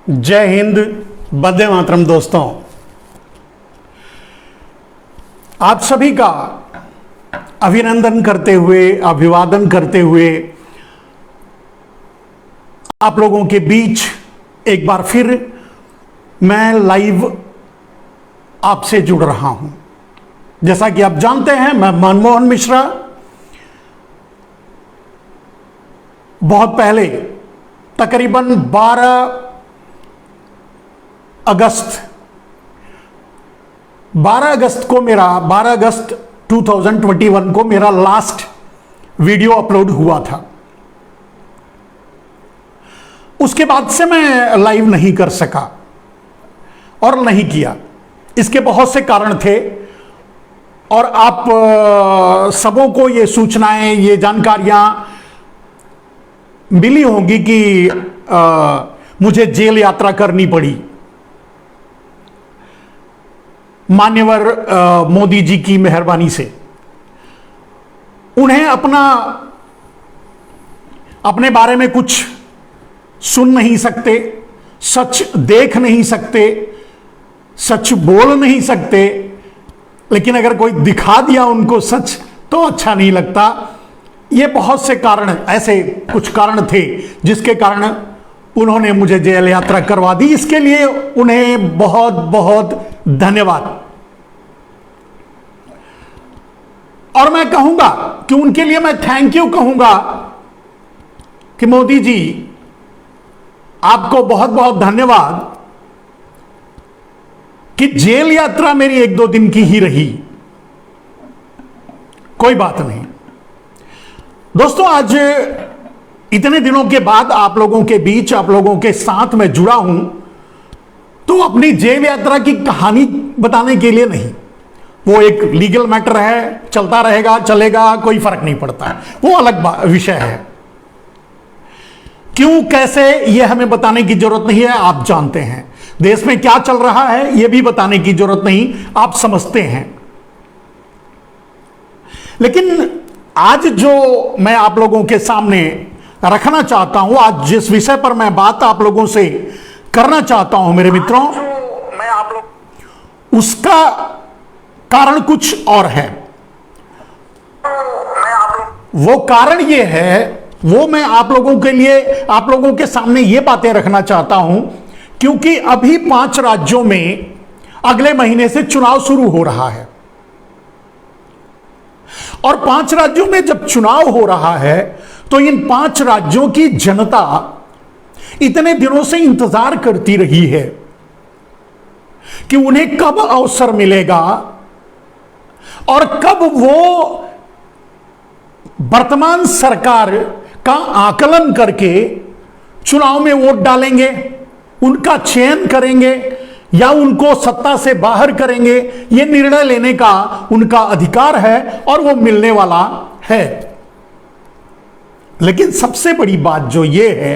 जय हिंद, वंदे मातरम। दोस्तों, आप सभी का अभिनंदन करते हुए, अभिवादन करते हुए आप लोगों के बीच एक बार फिर मैं लाइव आपसे जुड़ रहा हूं। जैसा कि आप जानते हैं, मैं मनमोहन मिश्रा बहुत पहले तकरीबन 12 अगस्त 2021 को मेरा लास्ट वीडियो अपलोड हुआ था। उसके बाद से मैं लाइव नहीं कर सका और नहीं किया। इसके बहुत से कारण थे और आप सबों को ये सूचनाएं, ये जानकारियां मिली होंगी कि मुझे जेल यात्रा करनी पड़ी। मान्यवर मोदी जी की मेहरबानी से उन्हें अपने बारे में कुछ सुन नहीं सकते, सच देख नहीं सकते, सच बोल नहीं सकते, लेकिन अगर कोई दिखा दिया उनको सच तो अच्छा नहीं लगता। ये बहुत से कारण, ऐसे कुछ कारण थे जिसके कारण उन्होंने मुझे जेल यात्रा करवा दी। इसके लिए उन्हें बहुत बहुत धन्यवाद। और मैं कहूंगा कि उनके लिए मैं थैंक यू कहूंगा कि मोदी जी, आपको बहुत बहुत धन्यवाद कि जेल यात्रा मेरी 1-2 दिन की ही रही। कोई बात नहीं दोस्तों, आज इतने दिनों के बाद आप लोगों के बीच, आप लोगों के साथ मैं जुड़ा हूं, तो अपनी जेल यात्रा की कहानी बताने के लिए नहीं। वो एक लीगल मैटर है, चलता रहेगा, चलेगा, कोई फर्क नहीं पड़ता, वो अलग विषय है। क्यों, कैसे, ये हमें बताने की जरूरत नहीं है, आप जानते हैं। देश में क्या चल रहा है ये भी बताने की जरूरत नहीं, आप समझते हैं। लेकिन आज जो मैं आप लोगों के सामने रखना चाहता हूं, आज जिस विषय पर मैं बात आप लोगों से करना चाहता हूं मेरे मित्रों, उसका कारण कुछ और है। वो कारण ये है, वो मैं आप लोगों के लिए, आप लोगों के सामने ये बातें रखना चाहता हूं क्योंकि अभी 5 राज्यों में अगले महीने से चुनाव शुरू हो रहा है। और 5 राज्यों में जब चुनाव हो रहा है तो इन 5 राज्यों की जनता इतने दिनों से इंतजार करती रही है कि उन्हें कब अवसर मिलेगा और कब वो वर्तमान सरकार का आकलन करके चुनाव में वोट डालेंगे, उनका चयन करेंगे या उनको सत्ता से बाहर करेंगे। यह निर्णय लेने का उनका अधिकार है और वो मिलने वाला है। लेकिन सबसे बड़ी बात जो ये है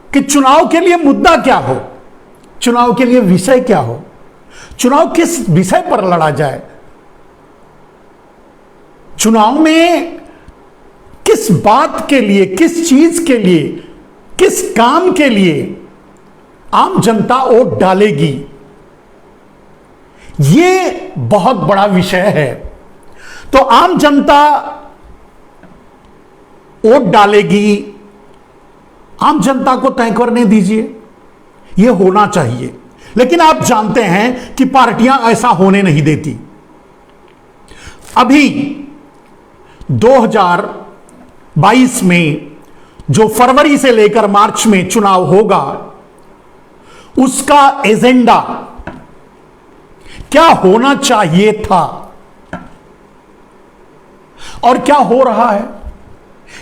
कि चुनाव के लिए मुद्दा क्या हो, चुनाव के लिए विषय क्या हो, चुनाव किस विषय पर लड़ा जाए, चुनाव में किस बात के लिए, किस चीज के लिए, किस काम के लिए आम जनता वोट डालेगी, ये बहुत बड़ा विषय है। तो आम जनता वोट डालेगी, आम जनता को तय करने दीजिए, यह होना चाहिए। लेकिन आप जानते हैं कि पार्टियां ऐसा होने नहीं देती। अभी 2022 में जो फरवरी से लेकर मार्च में चुनाव होगा, उसका एजेंडा क्या होना चाहिए था और क्या हो रहा है,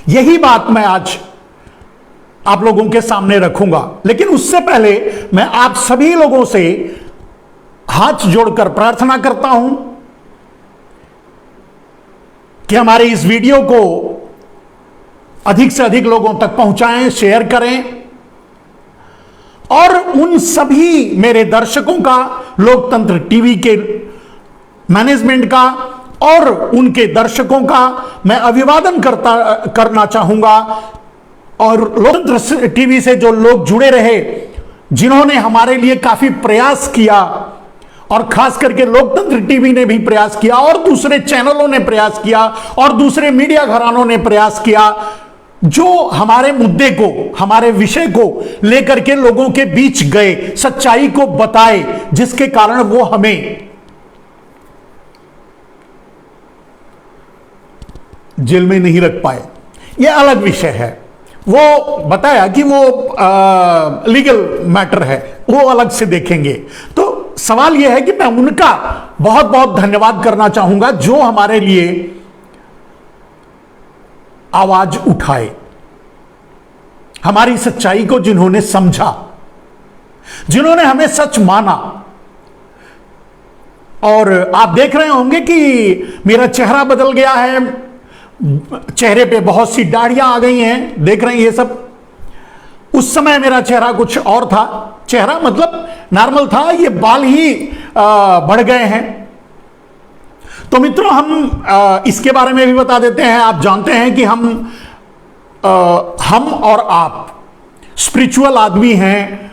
यही बात मैं आज आप लोगों के सामने रखूंगा। लेकिन उससे पहले मैं आप सभी लोगों से हाथ जोड़कर प्रार्थना करता हूं कि हमारे इस वीडियो को अधिक से अधिक लोगों तक पहुंचाएं, शेयर करें और उन सभी मेरे दर्शकों का, लोकतंत्र टीवी के मैनेजमेंट का और उनके दर्शकों का मैं अभिवादन करना चाहूंगा। और लोकतंत्र टीवी से जो लोग जुड़े रहे जिन्होंने हमारे लिए काफी प्रयास किया, और खास करके लोकतंत्र टीवी ने भी प्रयास किया, और दूसरे चैनलों ने प्रयास किया, और दूसरे मीडिया घरानों ने प्रयास किया, जो हमारे मुद्दे को, हमारे विषय को लेकर के लोगों के बीच गए, सच्चाई को बताए, जिसके कारण वो हमें जेल में नहीं रख पाए। यह अलग विषय है, वो बताया कि वो लीगल मैटर है, वो अलग से देखेंगे। तो सवाल यह है कि मैं उनका बहुत बहुत धन्यवाद करना चाहूंगा जो हमारे लिए आवाज उठाए, हमारी सच्चाई को जिन्होंने समझा, जिन्होंने हमें सच माना। और आप देख रहे होंगे कि मेरा चेहरा बदल गया है, चेहरे पे बहुत सी दाढ़ियां आ गई हैं, देख रहे हैं ये सब। उस समय मेरा चेहरा कुछ और था, चेहरा मतलब नॉर्मल था, ये बाल ही बढ़ गए हैं। तो मित्रों, हम इसके बारे में भी बता देते हैं। आप जानते हैं कि हम और आप स्पिरिचुअल आदमी हैं,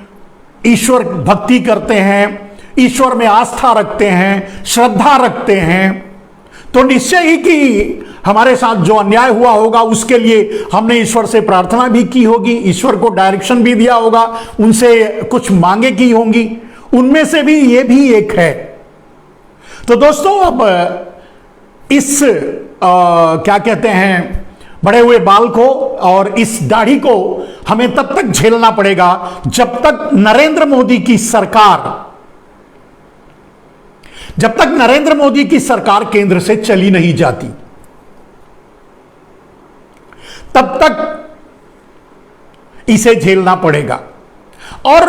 ईश्वर भक्ति करते हैं, ईश्वर में आस्था रखते हैं, श्रद्धा रखते हैं। तो निश्चय ही कि हमारे साथ जो अन्याय हुआ होगा उसके लिए हमने ईश्वर से प्रार्थना भी की होगी, ईश्वर को डायरेक्शन भी दिया होगा, उनसे कुछ मांगे की होंगी, उनमें से भी ये भी एक है। तो दोस्तों, अब इस क्या कहते हैं, बड़े हुए बाल को और इस दाढ़ी को हमें तब तक झेलना पड़ेगा जब तक नरेंद्र मोदी की सरकार केंद्र से चली नहीं जाती, तब तक इसे झेलना पड़ेगा। और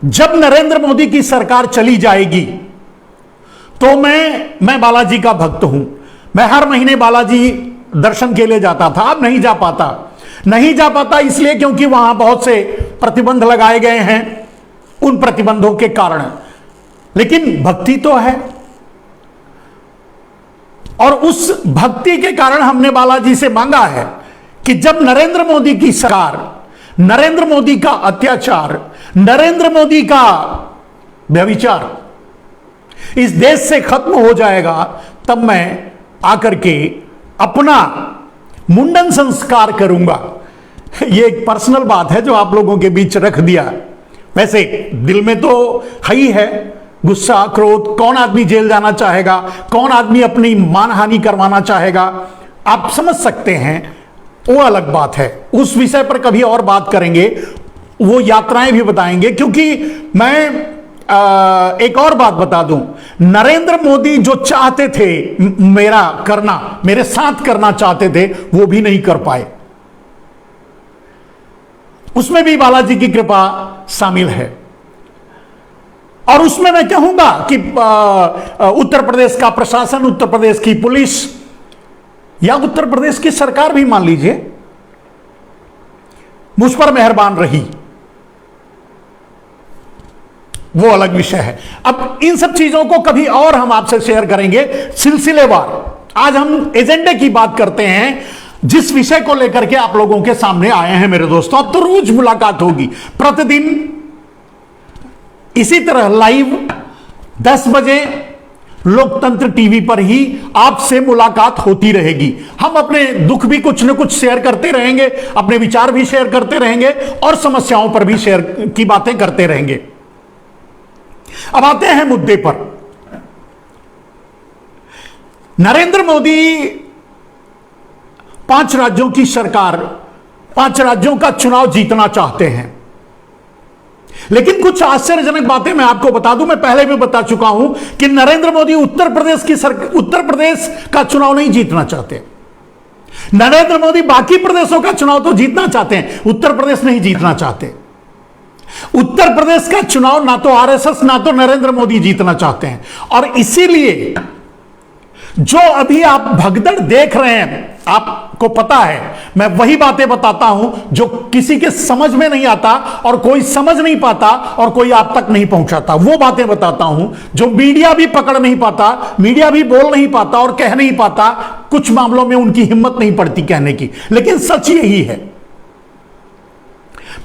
जब नरेंद्र मोदी की सरकार चली जाएगी तो मैं बालाजी का भक्त हूं। मैं हर महीने बालाजी दर्शन के लिए जाता था, अब नहीं जा पाता इसलिए क्योंकि वहां बहुत से प्रतिबंध लगाए गए हैं, उन प्रतिबंधों के कारण। लेकिन भक्ति तो है, और उस भक्ति के कारण हमने बालाजी से मांगा है कि जब नरेंद्र मोदी की सरकार, नरेंद्र मोदी का अत्याचार, नरेंद्र मोदी का व्यभिचार इस देश से खत्म हो जाएगा, तब मैं आकर के अपना मुंडन संस्कार करूंगा। यह एक पर्सनल बात है जो आप लोगों के बीच रख दिया। वैसे दिल में तो ही है गुस्सा, क्रोध। कौन आदमी जेल जाना चाहेगा, कौन आदमी अपनी मानहानि करवाना चाहेगा, आप समझ सकते हैं, वो अलग बात है। उस विषय पर कभी और बात करेंगे, वो यात्राएं भी बताएंगे। क्योंकि मैं एक और बात बता दूं, नरेंद्र मोदी जो चाहते थे मेरे साथ करना चाहते थे, वो भी नहीं कर पाए। उसमें भी बालाजी की कृपा शामिल है। और उसमें मैं कहूंगा कि उत्तर प्रदेश का प्रशासन, उत्तर प्रदेश की पुलिस या उत्तर प्रदेश की सरकार भी मान लीजिए, मुझ पर मेहरबान रही, वो अलग विषय है। अब इन सब चीजों को कभी और हम आपसे शेयर करेंगे सिलसिलेवार। आज हम एजेंडे की बात करते हैं, जिस विषय को लेकर के आप लोगों के सामने आए हैं मेरे दोस्तों। अब तो रोज मुलाकात होगी, प्रतिदिन इसी तरह लाइव 10 बजे लोकतंत्र टीवी पर ही आपसे मुलाकात होती रहेगी। हम अपने दुख भी कुछ न कुछ शेयर करते रहेंगे, अपने विचार भी शेयर करते रहेंगे, और समस्याओं पर भी शेयर की बातें करते रहेंगे। अब आते हैं मुद्दे पर। नरेंद्र मोदी 5 राज्यों की सरकार, 5 राज्यों का चुनाव जीतना चाहते हैं। लेकिन कुछ आश्चर्यजनक बातें मैं आपको बता दूं, मैं पहले भी बता चुका हूं कि नरेंद्र मोदी उत्तर प्रदेश का चुनाव नहीं जीतना चाहते। नरेंद्र मोदी बाकी प्रदेशों का चुनाव तो जीतना चाहते हैं, उत्तर प्रदेश नहीं जीतना चाहते। उत्तर प्रदेश का चुनाव ना तो आरएसएस ना तो नरेंद्र मोदी जीतना चाहते हैं। और इसीलिए जो अभी आप भगदड़ देख रहे हैं, आपको पता है, मैं वही बातें बताता हूं जो किसी के समझ में नहीं आता, और कोई समझ नहीं पाता, और कोई आप तक नहीं पहुंचाता। वो बातें बताता हूं जो मीडिया भी पकड़ नहीं पाता, मीडिया भी बोल नहीं पाता और कह नहीं पाता। कुछ मामलों में उनकी हिम्मत नहीं पड़ती कहने की, लेकिन सच यही है।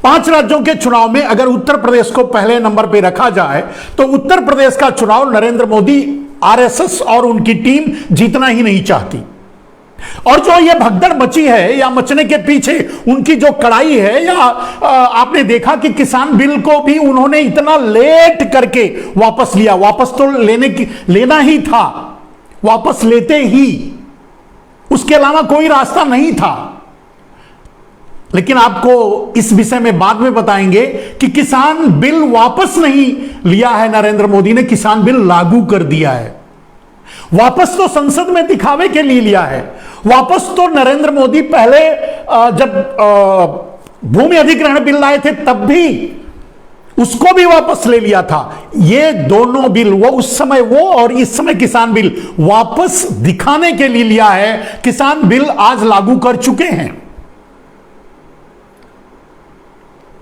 5 राज्यों के चुनाव में अगर उत्तर प्रदेश को पहले नंबर पे रखा जाए तो उत्तर प्रदेश का चुनाव नरेंद्र मोदी, आरएसएस और उनकी टीम जीतना ही नहीं चाहती। और जो ये भगदड़ मची है या मचने के पीछे उनकी जो कड़ाई है, या आपने देखा कि किसान बिल को भी उन्होंने इतना लेट करके वापस लिया। वापस तो लेना ही था, वापस लेते ही, उसके अलावा कोई रास्ता नहीं था। लेकिन आपको इस विषय में बाद में बताएंगे कि किसान बिल वापस नहीं लिया है नरेंद्र मोदी ने, किसान बिल लागू कर दिया है। वापस तो संसद में दिखावे के लिए लिया है। वापस तो नरेंद्र मोदी पहले जब भूमि अधिग्रहण बिल लाए थे तब भी उसको भी वापस ले लिया था। ये दोनों बिल, वो उस समय वो और इस समय किसान बिल, वापस दिखाने के लिए लिया है। किसान बिल आज लागू कर चुके हैं।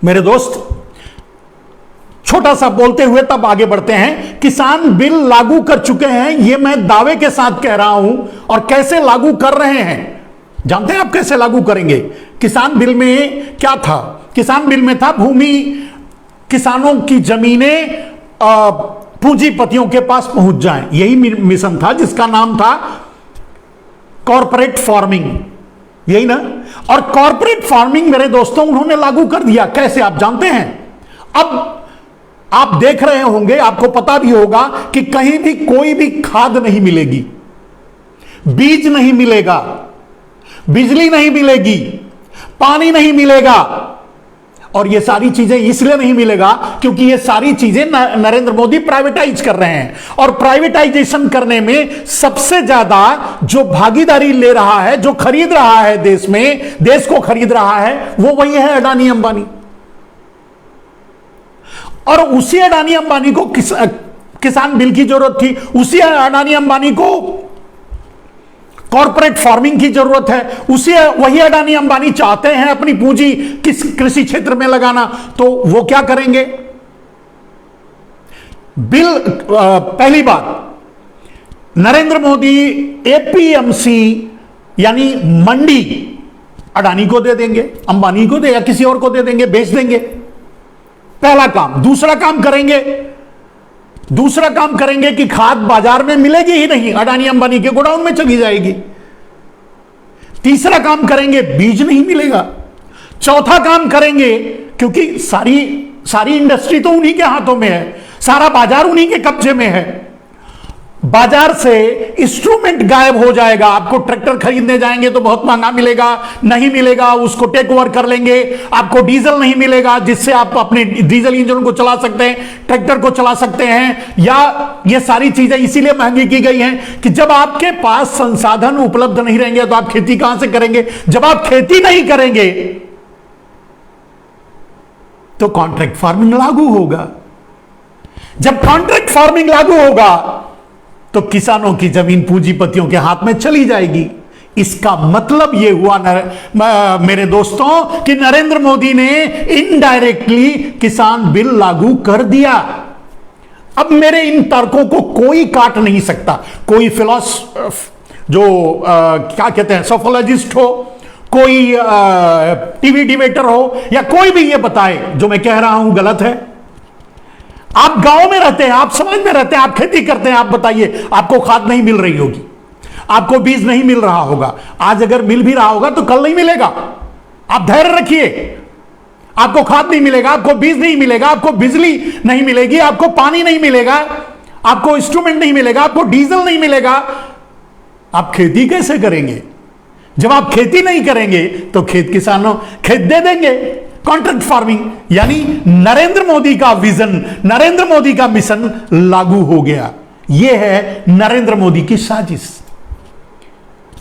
मेरे दोस्त, छोटा सा बोलते हुए तब आगे बढ़ते हैं। किसान बिल लागू कर चुके हैं, यह मैं दावे के साथ कह रहा हूं। और कैसे लागू कर रहे हैं, जानते हैं आप कैसे लागू करेंगे? किसान बिल में क्या था? किसान बिल में था भूमि, किसानों की जमीनें पूंजीपतियों के पास पहुंच जाएं। यही मिशन था जिसका नाम था कॉर्पोरेट फार्मिंग, यही ना। और कॉर्पोरेट फार्मिंग मेरे दोस्तों उन्होंने लागू कर दिया। कैसे, आप जानते हैं? अब आप देख रहे होंगे, आपको पता भी होगा कि कहीं भी कोई भी खाद नहीं मिलेगी, बीज नहीं मिलेगा, बिजली नहीं मिलेगी, पानी नहीं मिलेगा। और ये सारी चीजें इसलिए नहीं मिलेगा क्योंकि ये सारी चीजें नरेंद्र मोदी प्राइवेटाइज कर रहे हैं। और प्राइवेटाइजेशन करने में सबसे ज्यादा जो भागीदारी ले रहा है, जो खरीद रहा है देश में, देश को खरीद रहा है, वो वही है अडानी अंबानी। और उसी अडानी अंबानी को किसान बिल की जरूरत थी, उसी अडानी अंबानी को कॉर्पोरेट फार्मिंग की जरूरत है, वही अडानी अंबानी चाहते हैं अपनी पूंजी किस कृषि क्षेत्र में लगाना। तो वो क्या करेंगे? बिल, पहली बात, नरेंद्र मोदी एपीएमसी यानी मंडी अडानी को दे देंगे, अंबानी को दे या किसी और को दे देंगे, बेच देंगे। पहला काम। दूसरा काम करेंगे कि खाद बाजार में मिलेगी ही नहीं, अडानी अंबानी के गोडाउन में चली जाएगी। तीसरा काम करेंगे, बीज नहीं मिलेगा। चौथा काम करेंगे, क्योंकि सारी इंडस्ट्री तो उन्हीं के हाथों में है, सारा बाजार उन्हीं के कब्जे में है, बाजार से इंस्ट्रूमेंट गायब हो जाएगा। आपको ट्रैक्टर खरीदने जाएंगे तो बहुत महंगा मिलेगा, नहीं मिलेगा, उसको टेक ओवर कर लेंगे। आपको डीजल नहीं मिलेगा जिससे आप अपने डीजल इंजन को चला सकते हैं, ट्रैक्टर को चला सकते हैं। या ये सारी चीजें इसीलिए महंगी की गई हैं कि जब आपके पास संसाधन उपलब्ध नहीं रहेंगे तो आप खेती कहां से करेंगे? जब आप खेती नहीं करेंगे तो कॉन्ट्रैक्ट फार्मिंग लागू होगा। जब कॉन्ट्रैक्ट फार्मिंग लागू होगा तो किसानों की जमीन पूंजीपतियों के हाथ में चली जाएगी। इसका मतलब यह हुआ मेरे दोस्तों कि नरेंद्र मोदी ने इनडायरेक्टली किसान बिल लागू कर दिया। अब मेरे इन तर्कों को कोई काट नहीं सकता। कोई क्या कहते हैं, सोफोलॉजिस्ट हो, कोई टीवी डिबेटर हो, या कोई भी ये बताए जो मैं कह रहा हूं गलत है। आप गांव में रहते हैं, आप समाज में रहते हैं, आप खेती करते हैं, आप बताइए, आपको खाद नहीं मिल रही होगी, आपको बीज नहीं मिल रहा होगा। आज अगर मिल भी रहा होगा तो कल नहीं मिलेगा। आप धैर्य रखिए। आपको खाद नहीं मिलेगा, आपको बीज नहीं मिलेगा, आपको बिजली नहीं मिलेगी, आपको पानी नहीं मिलेगा, आपको इंस्ट्रूमेंट नहीं मिलेगा, आपको डीजल नहीं मिलेगा। आप खेती कैसे करेंगे? जब आप खेती नहीं करेंगे तो किसानों खेत दे देंगे। कॉन्ट्रैक्ट फार्मिंग यानी नरेंद्र मोदी का विजन, नरेंद्र मोदी का मिशन लागू हो गया। यह है नरेंद्र मोदी की साजिश।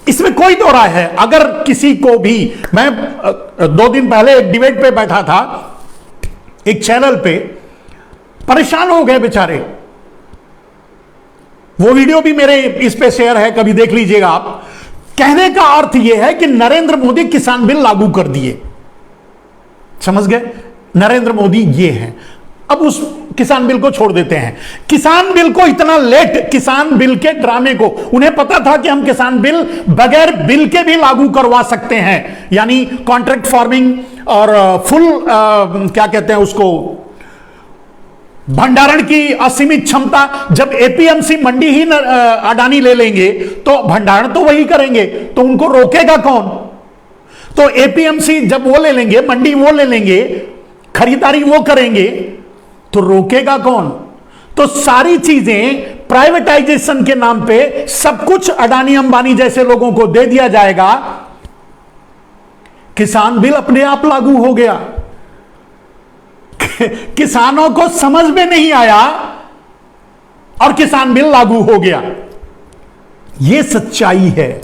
इसमें कोई दो राय है। अगर किसी को भी, मैं 2 दिन पहले एक डिबेट पे बैठा था, एक चैनल पे, परेशान हो गए बेचारे। वो वीडियो भी मेरे इस पे शेयर है, कभी देख लीजिएगा आप। कहने का अर्थ यह है कि नरेंद्र मोदी किसान बिल लागू कर दिए। समझ गए? नरेंद्र मोदी ये हैं। अब उस किसान बिल को छोड़ देते हैं। किसान बिल को इतना लेट, किसान बिल के ड्रामे को, उन्हें पता था कि हम किसान बिल बगैर बिल के भी लागू करवा सकते हैं, यानी कॉन्ट्रैक्ट फार्मिंग और फुल क्या कहते हैं उसको, भंडारण की असीमित क्षमता। जब एपीएमसी मंडी ही अडानी ले लेंगे तो भंडारण तो वही करेंगे, तो उनको रोकेगा कौन? तो एपीएमसी जब वो ले लेंगे, मंडी वो ले लेंगे, खरीदारी वो करेंगे, तो रोकेगा कौन? तो सारी चीजें प्राइवेटाइजेशन के नाम पे सब कुछ अडानी अंबानी जैसे लोगों को दे दिया जाएगा। किसान बिल अपने आप लागू हो गया। किसानों को समझ में नहीं आया और किसान बिल लागू हो गया। यह सच्चाई है।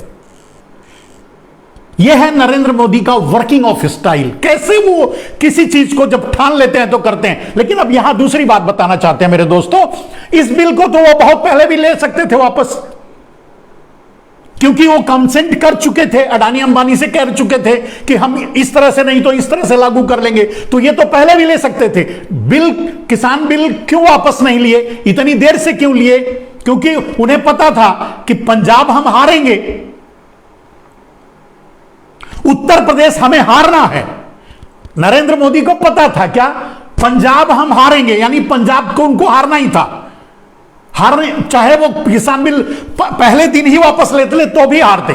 यह है नरेंद्र मोदी का वर्किंग ऑफ स्टाइल। कैसे वो किसी चीज को जब ठान लेते हैं तो करते हैं। लेकिन अब यहां दूसरी बात बताना चाहते हैं मेरे दोस्तों, इस बिल को तो वो बहुत पहले भी ले सकते थे वापस, क्योंकि वो कंसेंट कर चुके थे, अडानी अंबानी से कह चुके थे कि हम इस तरह से नहीं तो इस तरह से लागू कर लेंगे, तो ये तो पहले भी ले सकते थे। बिल, किसान बिल क्यों वापस नहीं लिए, इतनी देर से क्यों लिए? क्योंकि उन्हें पता था कि पंजाब हम हारेंगे, उत्तर प्रदेश हमें हारना है। नरेंद्र मोदी को पता था क्या, पंजाब हम हारेंगे, यानी पंजाब को उनको हारना ही था। हारने, चाहे वो किसान बिल पहले दिन ही वापस लेते तो भी हारते।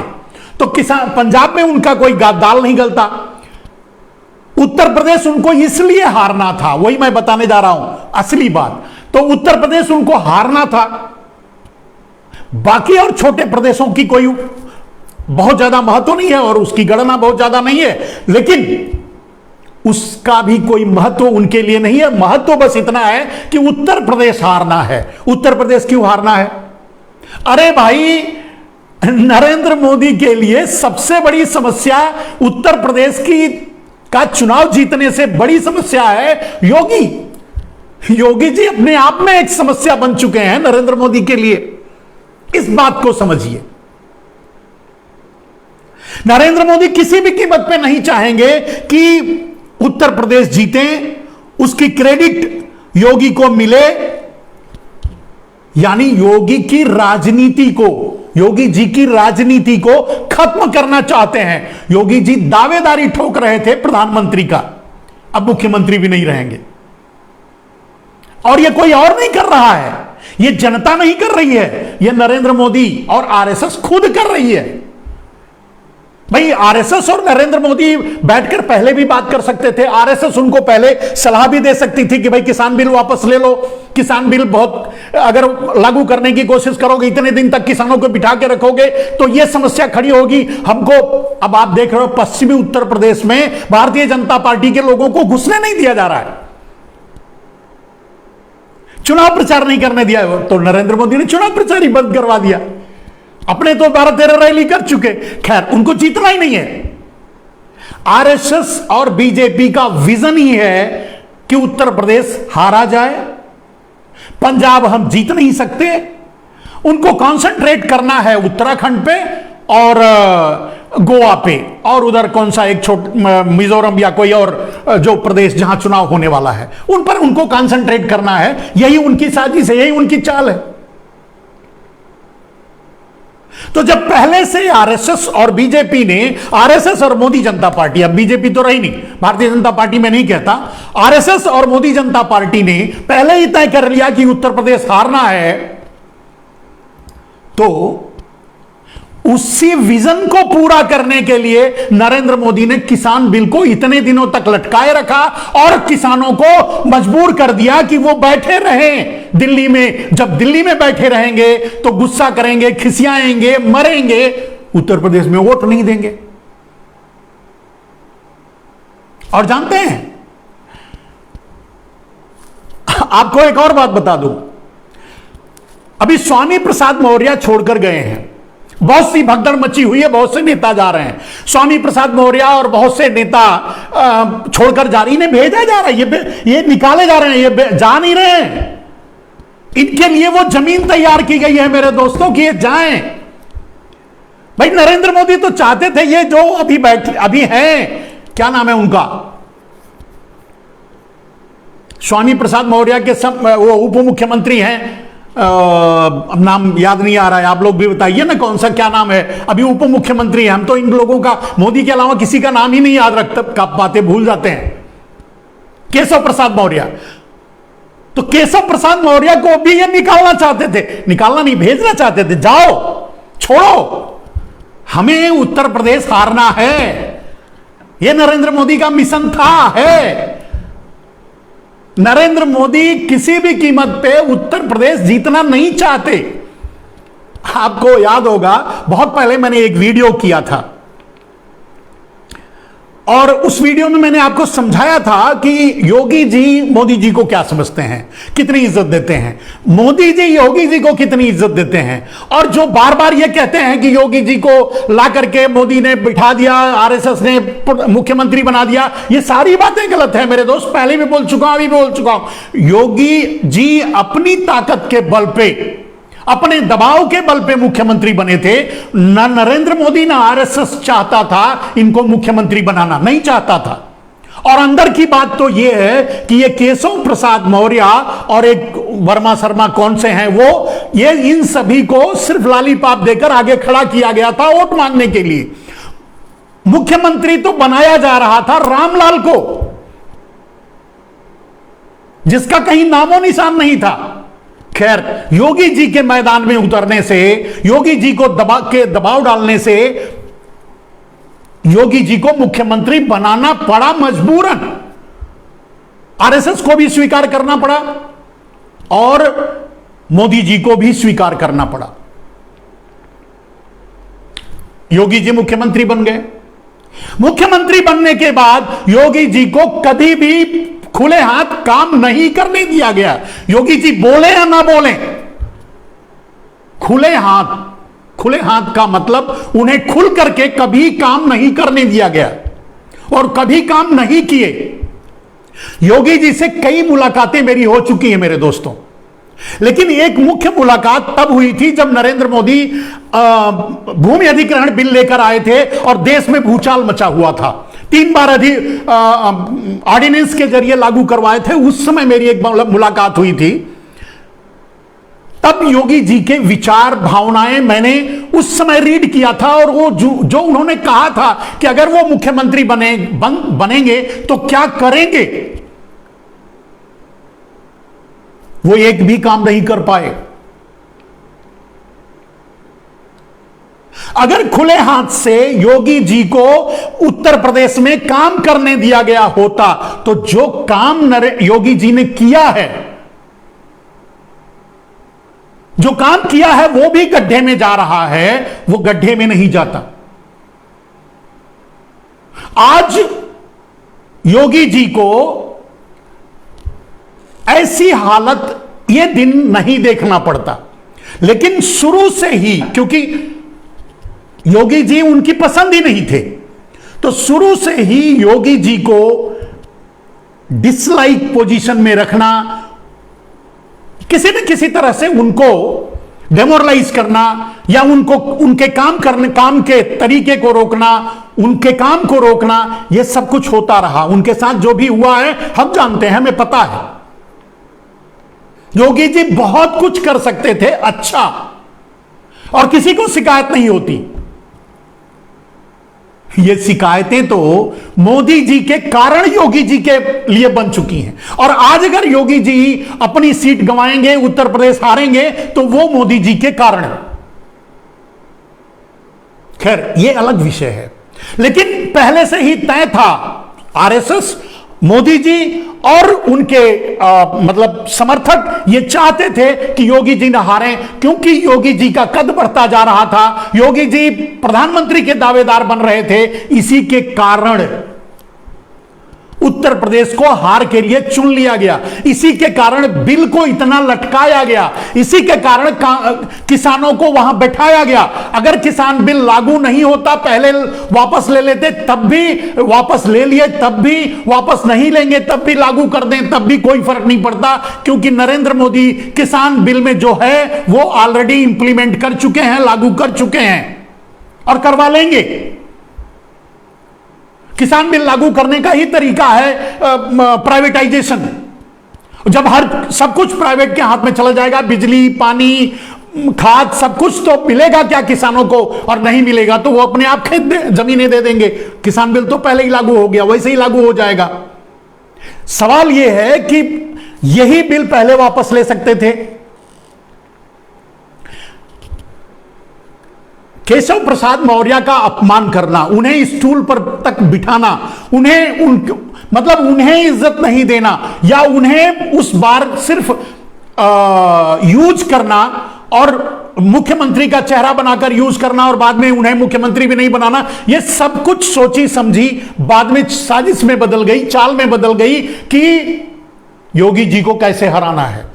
तो किसान, पंजाब में उनका कोई दाल नहीं गलता। उत्तर प्रदेश उनको इसलिए हारना था, वही मैं बताने जा रहा हूं असली बात। तो उत्तर प्रदेश उनको हारना था। बाकी और छोटे प्रदेशों की कोई बहुत ज्यादा महत्व नहीं है और उसकी गणना बहुत ज्यादा नहीं है, लेकिन उसका भी कोई महत्व उनके लिए नहीं है। महत्व बस इतना है कि उत्तर प्रदेश हारना है। उत्तर प्रदेश क्यों हारना है? अरे भाई, नरेंद्र मोदी के लिए सबसे बड़ी समस्या उत्तर प्रदेश की का चुनाव जीतने से बड़ी समस्या है योगी। योगी जी अपने आप में एक समस्या बन चुके हैं नरेंद्र मोदी के लिए। इस बात को समझिए। नरेंद्र मोदी किसी भी कीमत पे नहीं चाहेंगे कि उत्तर प्रदेश जीते, उसकी क्रेडिट योगी को मिले, यानी योगी की राजनीति को, योगी जी की राजनीति को खत्म करना चाहते हैं। योगी जी दावेदारी ठोक रहे थे प्रधानमंत्री का, अब मुख्यमंत्री भी नहीं रहेंगे। और यह कोई और नहीं कर रहा है, यह जनता नहीं कर रही है, यह नरेंद्र मोदी और आरएसएस खुद कर रही है। भाई, आरएसएस और नरेंद्र मोदी बैठकर पहले भी बात कर सकते थे। आरएसएस उनको पहले सलाह भी दे सकती थी कि भाई किसान बिल वापस ले लो, किसान बिल बहुत अगर लागू करने की कोशिश करोगे, इतने दिन तक किसानों को बिठा के रखोगे तो यह समस्या खड़ी होगी हमको। अब आप देख रहे हो पश्चिमी उत्तर प्रदेश में भारतीय जनता पार्टी के लोगों को घुसने नहीं दिया जा रहा है, चुनाव प्रचार नहीं करने दिया, तो नरेंद्र मोदी ने चुनाव प्रचार ही बंद करवा दिया। अपने तो 12-13 रैली कर चुके, खैर उनको जीतना ही नहीं है। आरएसएस और बीजेपी का विजन ही है कि उत्तर प्रदेश हारा जाए, पंजाब हम जीत नहीं सकते। उनको कंसंट्रेट करना है उत्तराखंड पे और गोवा पे, और उधर कौन सा एक मिजोरम या कोई और जो प्रदेश जहां चुनाव होने वाला है उन पर उनको कंसंट्रेट करना है। यही उनकी साजिश है, यही उनकी चाल है। तो जब पहले से आरएसएस और बीजेपी ने, आरएसएस और मोदी जनता पार्टी, अब बीजेपी तो रही नहीं, भारतीय जनता पार्टी में नहीं कहता, आरएसएस और मोदी जनता पार्टी ने पहले ही तय कर लिया कि उत्तर प्रदेश हारना है, तो उसी विजन को पूरा करने के लिए नरेंद्र मोदी ने किसान बिल को इतने दिनों तक लटकाए रखा और किसानों को मजबूर कर दिया कि वो बैठे रहें दिल्ली में। जब दिल्ली में बैठे रहेंगे तो गुस्सा करेंगे, खिसियाएंगे, मरेंगे, उत्तर प्रदेश में वोट नहीं देंगे। और जानते हैं, आपको एक और बात बता दूं, अभी स्वामी प्रसाद मौर्य छोड़कर गए हैं, बहुत सी भगदड़ मची हुई है, बहुत से नेता जा रहे हैं, स्वामी प्रसाद मौर्य और बहुत से नेता छोड़कर जा रही, इन्हें भेजा जा रहा है, ये निकाले जा रहे हैं, ये जा नहीं रहे हैं। इनके लिए वो जमीन तैयार की गई है मेरे दोस्तों कि ये जाएं। भाई, नरेंद्र मोदी तो चाहते थे ये जो अभी हैं, क्या नाम है उनका, स्वामी प्रसाद मौर्य के वो उप मुख्यमंत्री हैं, अब नाम याद नहीं आ रहा है, आप लोग भी बताइए ना कौन सा, क्या नाम है, अभी उप मुख्यमंत्री है। हम तो इन लोगों का, मोदी के अलावा किसी का नाम ही नहीं याद रखता, बातें भूल जाते हैं। केशव प्रसाद मौर्य, तो केशव प्रसाद मौर्य को भी ये निकालना चाहते थे, निकालना नहीं, भेजना चाहते थे, जाओ छोड़ो, हमें उत्तर प्रदेश हारना है, यह नरेंद्र मोदी का मिशन था, है। नरेंद्र मोदी किसी भी कीमत पे उत्तर प्रदेश जीतना नहीं चाहते। आपको याद होगा बहुत पहले मैंने एक वीडियो किया था और उस वीडियो में मैंने आपको समझाया था कि योगी जी मोदी जी को क्या समझते हैं, कितनी इज्जत देते हैं, मोदी जी योगी जी को कितनी इज्जत देते हैं। और जो बार बार ये कहते हैं कि योगी जी को ला करके मोदी ने बिठा दिया, आरएसएस ने मुख्यमंत्री बना दिया, ये सारी बातें गलत है मेरे दोस्त, पहले भी बोल चुका हूं, अभी बोल चुका हूं। योगी जी अपनी ताकत के बल पे, अपने दबाव के बल पे मुख्यमंत्री बने थे। ना नरेंद्र मोदी ना आरएसएस चाहता था इनको मुख्यमंत्री बनाना, नहीं चाहता था। और अंदर की बात तो यह है कि ये केशव प्रसाद मौर्य और एक वर्मा शर्मा कौन से हैं वो, ये इन सभी को सिर्फ लॉलीपॉप देकर आगे खड़ा किया गया था वोट मांगने के लिए। मुख्यमंत्री तो बनाया जा रहा था रामलाल को, जिसका कहीं नामो निशान नहीं था। खैर, योगी जी के मैदान में उतरने से, योगी जी को दबाव डालने से योगी जी को मुख्यमंत्री बनाना पड़ा मजबूरन। आरएसएस को भी स्वीकार करना पड़ा और मोदी जी को भी स्वीकार करना पड़ा। योगी जी मुख्यमंत्री बन गए। मुख्यमंत्री बनने के बाद योगी जी को कभी भी खुले हाथ काम नहीं करने दिया गया। योगी जी बोले या ना बोले, खुले हाथ का मतलब उन्हें खुल करके कभी काम नहीं करने दिया गया और कभी काम नहीं किए। योगी जी से कई मुलाकातें मेरी हो चुकी हैं मेरे दोस्तों, लेकिन एक मुख्य मुलाकात तब हुई थी जब नरेंद्र मोदी भूमि अधिग्रहण बिल लेकर आए थे और देश में भूचाल मचा हुआ था। 3 बार ऑर्डिनेंस के जरिए लागू करवाए थे। उस समय मेरी एक मुलाकात हुई थी। तब योगी जी के विचार भावनाएं मैंने उस समय रीड किया था और वो जो उन्होंने कहा था कि अगर वो मुख्यमंत्री बनेंगे तो क्या करेंगे, वो एक भी काम नहीं कर पाए। अगर खुले हाथ से योगी जी को उत्तर प्रदेश में काम करने दिया गया होता तो जो काम योगी जी ने किया है, जो काम किया है वो भी गड्ढे में जा रहा है, वो गड्ढे में नहीं जाता। आज योगी जी को ऐसी हालत, ये दिन नहीं देखना पड़ता, लेकिन शुरू से ही, क्योंकि योगी जी उनकी पसंद ही नहीं थे, तो शुरू से ही योगी जी को डिसलाइक पोजीशन में रखना, किसी न किसी तरह से उनको डेमोरलाइज करना या उनको उनके काम के तरीके को रोकना, उनके काम को रोकना, यह सब कुछ होता रहा। उनके साथ जो भी हुआ है हम जानते हैं, हमें पता है। योगी जी बहुत कुछ कर सकते थे अच्छा, और किसी को शिकायत नहीं होती। ये शिकायतें तो मोदी जी के कारण योगी जी के लिए बन चुकी हैं, और आज अगर योगी जी अपनी सीट गंवाएंगे, उत्तर प्रदेश हारेंगे, तो वो मोदी जी के कारण। खैर, ये अलग विषय है, लेकिन पहले से ही तय था, आरएसएस, मोदी जी और उनके मतलब समर्थक ये चाहते थे कि योगी जी न हारें, क्योंकि योगी जी का कद बढ़ता जा रहा था, योगी जी प्रधानमंत्री के दावेदार बन रहे थे। इसी के कारण उत्तर प्रदेश को हार के लिए चुन लिया गया, इसी के कारण बिल को इतना लटकाया गया, इसी के कारण किसानों को वहां बैठाया गया। अगर किसान बिल लागू नहीं होता, पहले वापस ले लेते तब भी, वापस ले लिए तब भी, वापस नहीं लेंगे तब भी लागू कर दें तब भी कोई फर्क नहीं पड़ता, क्योंकि नरेंद्र मोदी किसान बिल में जो है वो ऑलरेडी इंप्लीमेंट कर चुके हैं, लागू कर चुके हैं और करवा लेंगे। किसान बिल लागू करने का ही तरीका है प्राइवेटाइजेशन, जब हर सब कुछ प्राइवेट के हाथ में चला जाएगा, बिजली, पानी, खाद, सब कुछ तो मिलेगा क्या किसानों को? और नहीं मिलेगा तो वो अपने आप खेत जमीनें दे देंगे। किसान बिल तो पहले ही लागू हो गया, वैसे ही लागू हो जाएगा। सवाल यह है कि यही बिल पहले वापस ले सकते थे। केशव प्रसाद मौर्य का अपमान करना, उन्हें स्टूल पर तक बिठाना, उन्हें इज्जत नहीं देना, या उन्हें उस बार सिर्फ यूज करना और मुख्यमंत्री का चेहरा बनाकर यूज करना और बाद में उन्हें मुख्यमंत्री भी नहीं बनाना, यह सब कुछ सोची समझी बाद में साजिश में बदल गई, चाल में बदल गई कि योगी जी को कैसे हराना है।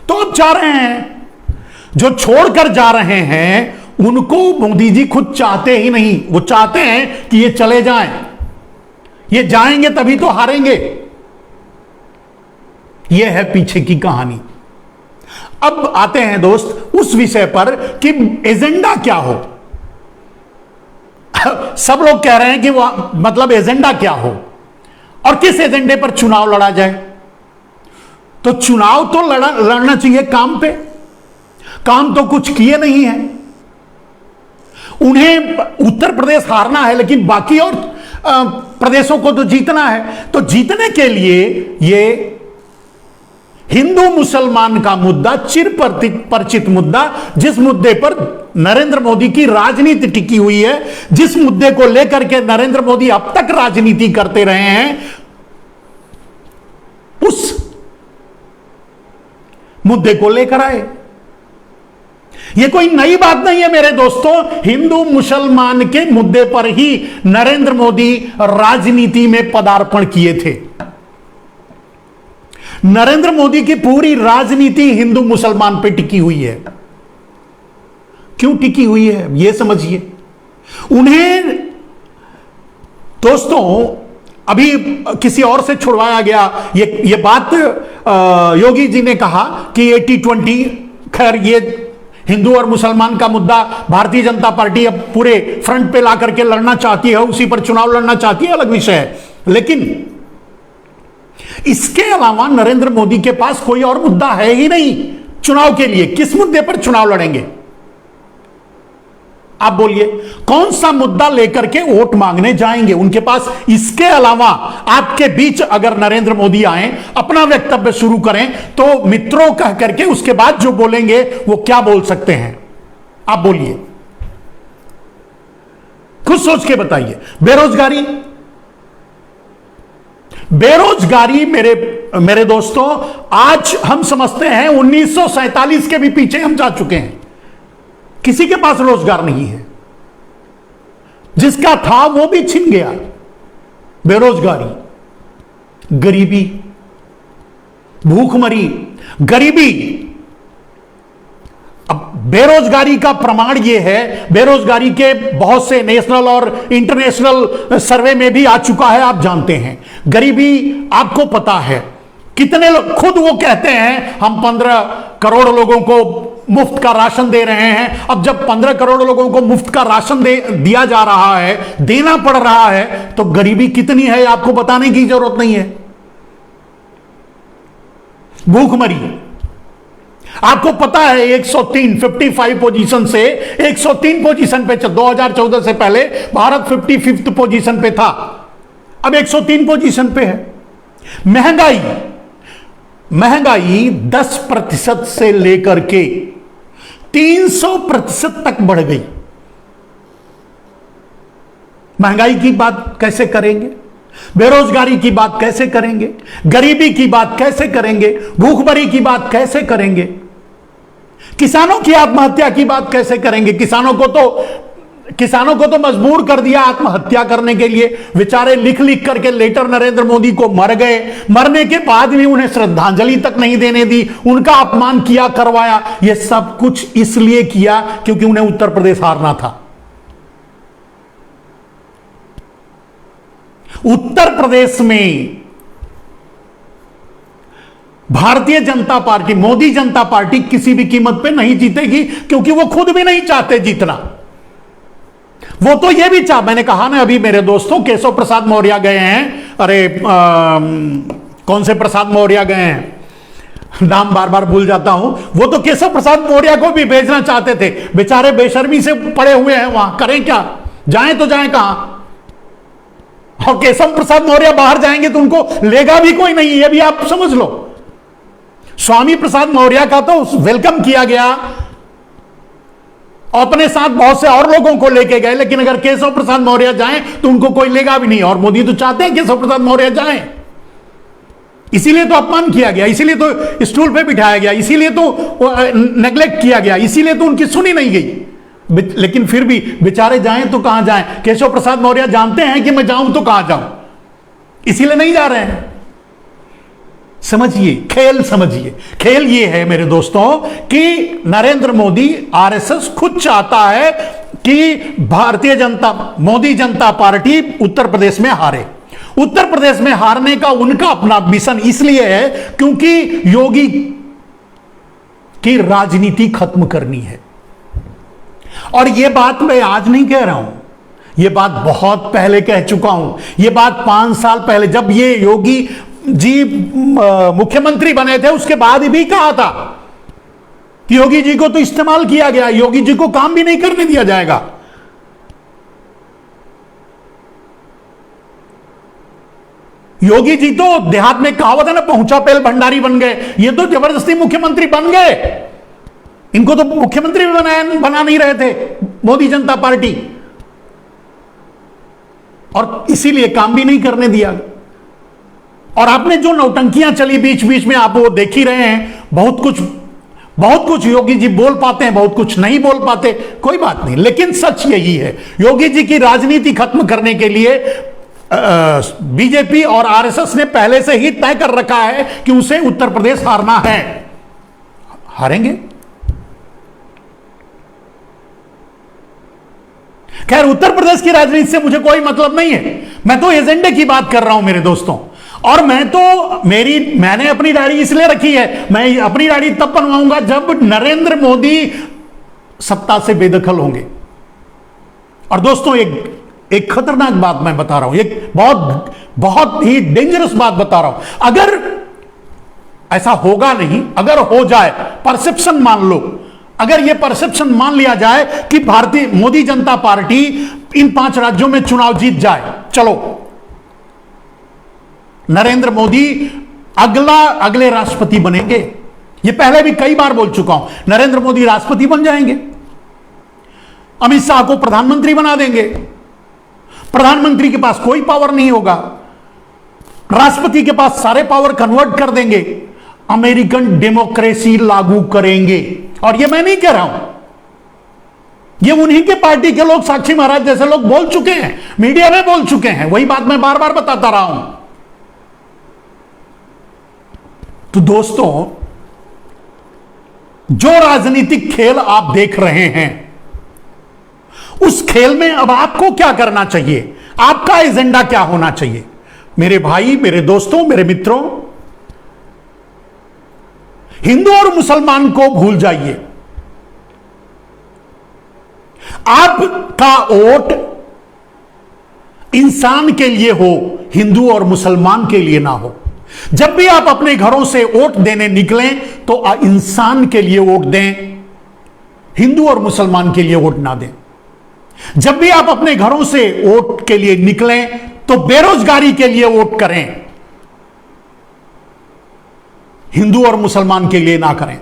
तो अब जा रहे हैं, जो छोड़कर जा रहे हैं उनको मोदी जी खुद चाहते ही नहीं। वो चाहते हैं कि ये चले जाएं, ये जाएंगे तभी तो हारेंगे। ये है पीछे की कहानी। अब आते हैं दोस्त उस विषय पर कि एजेंडा क्या हो। सब लोग कह रहे हैं कि वो मतलब एजेंडा क्या हो और किस एजेंडे पर चुनाव लड़ा जाए। तो चुनाव तो लड़ना चाहिए काम पे। काम तो कुछ किए नहीं है। उन्हें उत्तर प्रदेश हारना है, लेकिन बाकी और प्रदेशों को तो जीतना है। तो जीतने के लिए ये हिंदू मुसलमान का मुद्दा, चिर परिचित मुद्दा, जिस मुद्दे पर नरेंद्र मोदी की राजनीति टिकी हुई है, जिस मुद्दे को लेकर के नरेंद्र मोदी अब तक राजनीति करते रहे हैं, उस मुद्दे को लेकर आए। यह कोई नई बात नहीं है मेरे दोस्तों। हिंदू मुसलमान के मुद्दे पर ही नरेंद्र मोदी राजनीति में पदार्पण किए थे। नरेंद्र मोदी की पूरी राजनीति हिंदू मुसलमान पे टिकी हुई है। क्यों टिकी हुई है यह समझिए। उन्हें दोस्तों अभी किसी और से छुड़वाया गया। ये बात योगी जी ने कहा कि 80-20, खैर ये हिंदू और मुसलमान का मुद्दा भारतीय जनता पार्टी अब पूरे फ्रंट पे ला करके लड़ना चाहती है, उसी पर चुनाव लड़ना चाहती है, अलग विषय है। लेकिन इसके अलावा नरेंद्र मोदी के पास कोई और मुद्दा है ही नहीं चुनाव के लिए। किस मुद्दे पर चुनाव लड़ेंगे आप बोलिए? कौन सा मुद्दा लेकर के वोट मांगने जाएंगे उनके पास? इसके अलावा आपके बीच अगर नरेंद्र मोदी आए, अपना वक्तव्य शुरू करें, तो मित्रों कह करके उसके बाद जो बोलेंगे वो क्या बोल सकते हैं आप बोलिए? खुद सोच के बताइए। बेरोजगारी मेरे दोस्तों, आज हम समझते हैं 1947 के भी पीछे हम जा चुके हैं। किसी के पास रोजगार नहीं है। जिसका था वो भी छिन गया। बेरोजगारी, गरीबी, भूखमरी, गरीबी। अब बेरोजगारी का प्रमाण ये है, बेरोजगारी के बहुत से नेशनल और इंटरनेशनल सर्वे में भी आ चुका है, आप जानते हैं। गरीबी आपको पता है कितने लोग, खुद वो कहते हैं हम 15 करोड़ लोगों को मुफ्त का राशन दे रहे हैं। अब जब 15 करोड़ लोगों को मुफ्त का राशन दिया जा रहा है, देना पड़ रहा है, तो गरीबी कितनी है आपको बताने की जरूरत नहीं है। भूखमरी आपको पता है 103 55 पोजीशन से 103 पोजीशन पे 2014 से पहले भारत 55th पोजीशन पे था, अब 103 पोजीशन पे है। महंगाई 10% से लेकर के 300% तक बढ़ गई। महंगाई की बात कैसे करेंगे? बेरोजगारी की बात कैसे करेंगे? गरीबी की बात कैसे करेंगे? भूखमरी की बात कैसे करेंगे? किसानों की आत्महत्या की बात कैसे करेंगे? किसानों को तो मजबूर कर दिया आत्महत्या करने के लिए। बेचारे लिख लिख करके लेटर नरेंद्र मोदी को मर गए। मरने के बाद भी उन्हें श्रद्धांजलि तक नहीं देने दी, उनका अपमान किया, करवाया। यह सब कुछ इसलिए किया क्योंकि उन्हें उत्तर प्रदेश हारना था। उत्तर प्रदेश में भारतीय जनता पार्टी, मोदी जनता पार्टी किसी भी कीमत पे नहीं जीतेगी, क्योंकि वो खुद भी नहीं चाहते जीतना। वो तो ये भी मैंने कहा ना अभी मेरे दोस्तों, केशव प्रसाद मौर्य गए हैं। अरे कौन से प्रसाद मौर्य गए हैं? नाम बार बार भूल जाता हूं, वो तो केशव प्रसाद मौर्य को भी भेजना चाहते थे, बेचारे बेशर्मी से पड़े हुए हैं वहां, करें क्या, जाएं तो जाएं कहां। और केशव प्रसाद मौर्य बाहर जाएंगे तो उनको लेगा भी कोई नहीं, ये भी आप समझ लो। स्वामी प्रसाद मौर्य का तो वेलकम किया गया, अपने साथ बहुत से और लोगों को लेके गए, लेकिन अगर केशव प्रसाद मौर्य जाएं तो उनको कोई लेगा भी नहीं। और मोदी तो चाहते हैं केशव प्रसाद मौर्य जाएं, इसीलिए तो अपमान किया गया, इसीलिए तो स्टूल पे बिठाया गया, इसीलिए तो नेग्लेक्ट किया गया, इसीलिए तो उनकी सुनी नहीं गई। लेकिन फिर भी बेचारे जाएं तो कहां जाएं। केशव प्रसाद मौर्य जानते हैं कि मैं जाऊं तो कहां जाऊं, इसीलिए नहीं जा रहे हैं। समझिए खेल, समझिए खेल ये है मेरे दोस्तों कि नरेंद्र मोदी, आरएसएस खुद चाहता है कि भारतीय जनता, मोदी जनता पार्टी उत्तर प्रदेश में हारे। उत्तर प्रदेश में हारने का उनका अपना मिशन इसलिए है क्योंकि योगी की राजनीति खत्म करनी है। और यह बात मैं आज नहीं कह रहा हूं, यह बात बहुत पहले कह चुका हूं। यह बात 5 साल पहले जब ये योगी जी मुख्यमंत्री बने थे उसके बाद भी कहा था कि योगी जी को तो इस्तेमाल किया गया, योगी जी को काम भी नहीं करने दिया जाएगा। योगी जी तो देहात में कहावत है ना, पहुंचा पेल भंडारी बन गए। ये तो जबरदस्ती मुख्यमंत्री बन गए, इनको तो मुख्यमंत्री भी बना नहीं रहे थे मोदी जनता पार्टी, और इसीलिए काम भी नहीं करने दिया। और आपने जो नौटंकियां चली बीच बीच में, आप वो देख ही रहे हैं। बहुत कुछ योगी जी बोल पाते हैं, बहुत कुछ नहीं बोल पाते, कोई बात नहीं, लेकिन सच यही है, योगी जी की राजनीति खत्म करने के लिए बीजेपी और आरएसएस ने पहले से ही तय कर रखा है कि उसे उत्तर प्रदेश हारना है। हारेंगे। खैर, उत्तर प्रदेश की राजनीति से मुझे कोई मतलब नहीं है, मैं तो एजेंडे की बात कर रहा हूं मेरे दोस्तों। और मैंने अपनी दाढ़ी इसलिए रखी है, मैं अपनी दाढ़ी तब बनवाऊंगा जब नरेंद्र मोदी सत्ता से बेदखल होंगे। और दोस्तों एक खतरनाक बात मैं बता रहा हूं, एक बहुत ही डेंजरस बात बता रहा हूं। अगर ऐसा होगा नहीं, अगर हो जाए, परसेप्शन मान लो, अगर यह परसेप्शन मान लिया जाए कि भारतीय मोदी जनता पार्टी इन 5 राज्यों में चुनाव जीत जाए, चलो नरेंद्र मोदी अगले राष्ट्रपति बनेंगे। यह पहले भी कई बार बोल चुका हूं, नरेंद्र मोदी राष्ट्रपति बन जाएंगे, अमित शाह को प्रधानमंत्री बना देंगे, प्रधानमंत्री के पास कोई पावर नहीं होगा, राष्ट्रपति के पास सारे पावर कन्वर्ट कर देंगे, अमेरिकन डेमोक्रेसी लागू करेंगे। और यह मैं नहीं कह रहा हूं, यह उन्हीं के पार्टी के लोग, साक्षी महाराज जैसे लोग बोल चुके हैं, मीडिया में बोल चुके हैं, वही बात मैं बार बार बताता रहा हूं। तो दोस्तों, जो राजनीतिक खेल आप देख रहे हैं, उस खेल में अब आपको क्या करना चाहिए, आपका एजेंडा क्या होना चाहिए? मेरे भाई, मेरे दोस्तों, मेरे मित्रों, हिंदू और मुसलमान को भूल जाइए। आपका वोट इंसान के लिए हो, हिंदू और मुसलमान के लिए ना हो। जब भी आप अपने घरों से वोट देने निकलें तो इंसान के लिए वोट दें, हिंदू और मुसलमान के लिए वोट ना दें। जब भी आप अपने घरों से वोट के लिए निकलें तो बेरोजगारी के लिए वोट करें, हिंदू और मुसलमान के लिए ना करें।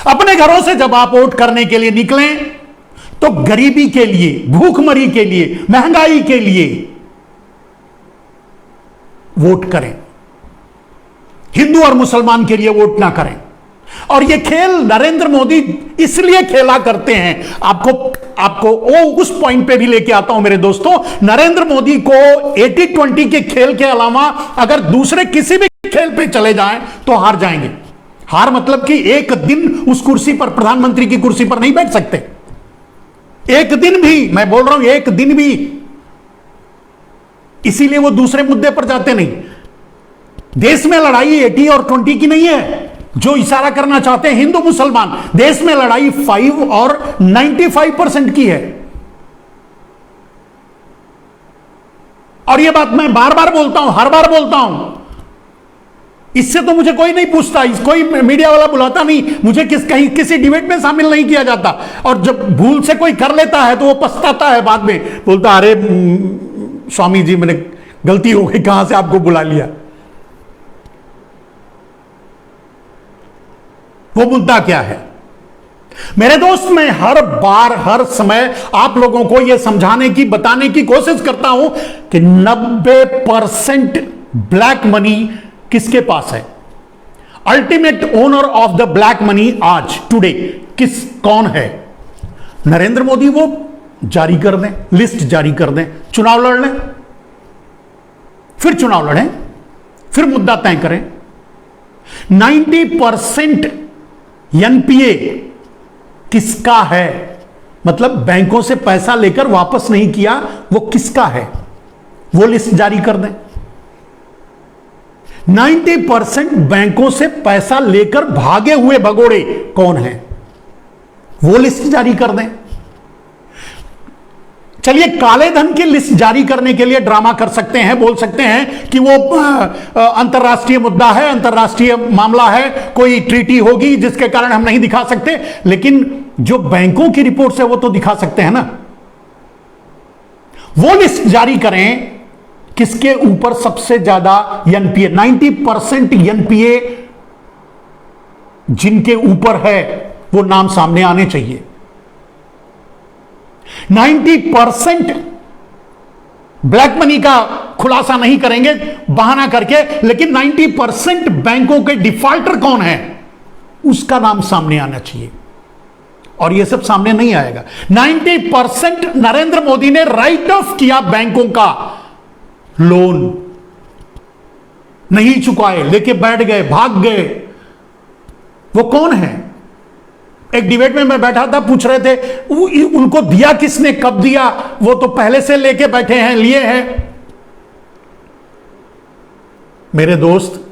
अपने घरों से जब आप वोट करने के लिए निकलें तो गरीबी के लिए, भूखमरी के लिए, महंगाई के लिए वोट करें, हिंदू और मुसलमान के लिए वोट ना करें। और यह खेल नरेंद्र मोदी इसलिए खेला करते हैं, आपको वो उस पॉइंट पे भी लेके आता हूं मेरे दोस्तों। नरेंद्र मोदी को 80-20 के खेल के अलावा अगर दूसरे किसी भी खेल पे चले जाएं तो हार जाएंगे। हार मतलब कि एक दिन उस कुर्सी पर, प्रधानमंत्री की कुर्सी पर नहीं बैठ सकते, एक दिन भी, मैं बोल रहा हूं एक दिन भी। इसीलिए वो दूसरे मुद्दे पर जाते नहीं। देश में लड़ाई 80 और 20 की नहीं है जो इशारा करना चाहते हैं हिंदू मुसलमान। देश में लड़ाई 5 और 95% की है। और यह बात मैं बार बार बोलता हूं, हर बार बोलता हूं इससे तो मुझे कोई नहीं पूछता, कोई मीडिया वाला बुलाता नहीं मुझे, कहीं किसी डिबेट में शामिल नहीं किया जाता। और जब भूल से कोई कर लेता है तो वो पछताता है बाद में, बोलता अरे स्वामी जी मैंने गलती हो गई, कहां से आपको बुला लिया। वो मुद्दा क्या है मेरे दोस्त? मैं हर बार हर समय आप लोगों को यह समझाने की, बताने की कोशिश करता हूं कि 90% ब्लैक मनी किसके पास है? Ultimate owner of the black money आज टुडे कौन है? नरेंद्र मोदी। वो जारी कर दें, लिस्ट जारी कर दें, चुनाव लड़ लें, फिर चुनाव लड़ें, फिर मुद्दा तय करें। 90% एनपीए किसका है? मतलब बैंकों से पैसा लेकर वापस नहीं किया, वो किसका है? वो लिस्ट जारी कर दें। 90% बैंकों से पैसा लेकर भागे हुए भगोड़े कौन हैं? वो लिस्ट जारी कर दें। चलिए, काले धन की लिस्ट जारी करने के लिए ड्रामा कर सकते हैं, बोल सकते हैं कि वो अंतर्राष्ट्रीय मुद्दा है, अंतर्राष्ट्रीय मामला है, कोई ट्रीटी होगी जिसके कारण हम नहीं दिखा सकते। लेकिन जो बैंकों की रिपोर्ट है वो तो दिखा सकते हैं ना। वो लिस्ट जारी करें किसके ऊपर सबसे ज्यादा एनपीए, 90% एनपीए जिनके ऊपर है वो नाम सामने आने चाहिए। 90% ब्लैक मनी का खुलासा नहीं करेंगे बहाना करके, लेकिन 90% बैंकों के डिफॉल्टर कौन है उसका नाम सामने आना चाहिए। और यह सब सामने नहीं आएगा। 90% नरेंद्र मोदी ने राइट ऑफ किया बैंकों का लोन, नहीं चुकाए, लेके बैठ गए, भाग गए। वो कौन है? एक डिबेट में मैं बैठा था, पूछ रहे थे उनको दिया किसने, कब दिया? वो तो पहले से लेके बैठे हैं, लिए हैं। मेरे दोस्त,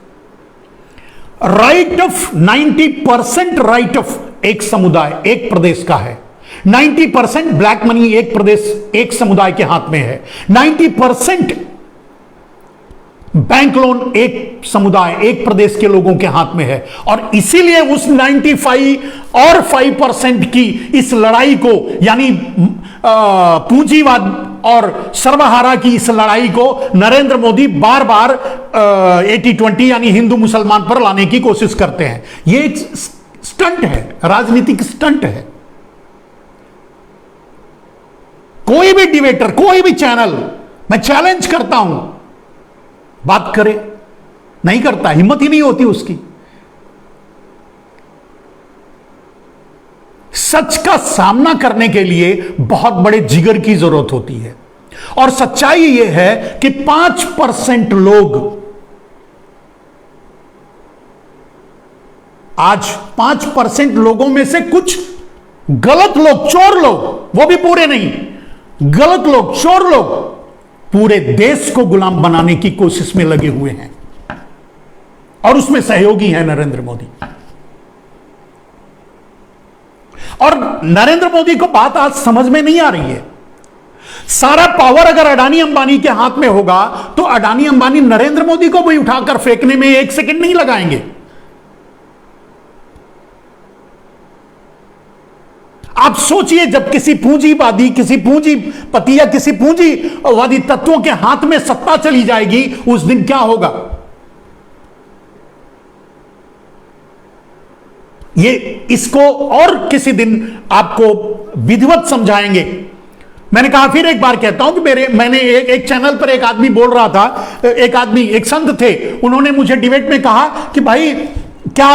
राइट ऑफ 90% राइट ऑफ एक समुदाय, एक प्रदेश का है। 90% ब्लैक मनी एक प्रदेश, एक समुदाय के हाथ में है। 90% बैंक लोन एक समुदाय, एक प्रदेश के लोगों के हाथ में है। और इसीलिए उस 95 और 5% की इस लड़ाई को, यानी पूंजीवाद और सर्वहारा की इस लड़ाई को नरेंद्र मोदी बार बार 80-20 यानी हिंदू मुसलमान पर लाने की कोशिश करते हैं। यह एक स्टंट है, राजनीतिक स्टंट है। कोई भी डिबेटर, कोई भी चैनल, मैं चैलेंज करता हूं, बात करे, नहीं करता, हिम्मत ही नहीं होती उसकी। सच का सामना करने के लिए बहुत बड़े जिगर की जरूरत होती है। और सच्चाई यह है कि 5% लोग, आज 5% लोगों में से कुछ गलत लोग, चोर लोग, वो भी पूरे नहीं, गलत लोग, चोर लोग पूरे देश को गुलाम बनाने की कोशिश में लगे हुए हैं। और उसमें सहयोगी है नरेंद्र मोदी। और नरेंद्र मोदी को बात आज समझ में नहीं आ रही है। सारा पावर अगर अडानी अंबानी के हाथ में होगा तो अडानी अंबानी नरेंद्र मोदी को भी उठाकर फेंकने में 1 सेकंड नहीं लगाएंगे। आप सोचिए, जब किसी पूंजीवादी, किसी पूंजीपति या किसी पूंजीवादी तत्वों के हाथ में सत्ता चली जाएगी, उस दिन क्या होगा? ये इसको और किसी दिन आपको विधिवत समझाएंगे। मैंने कहा, फिर एक बार कहता हूं कि मैंने एक चैनल पर एक आदमी बोल रहा था, एक संत थे, उन्होंने मुझे डिबेट में कहा कि भाई क्या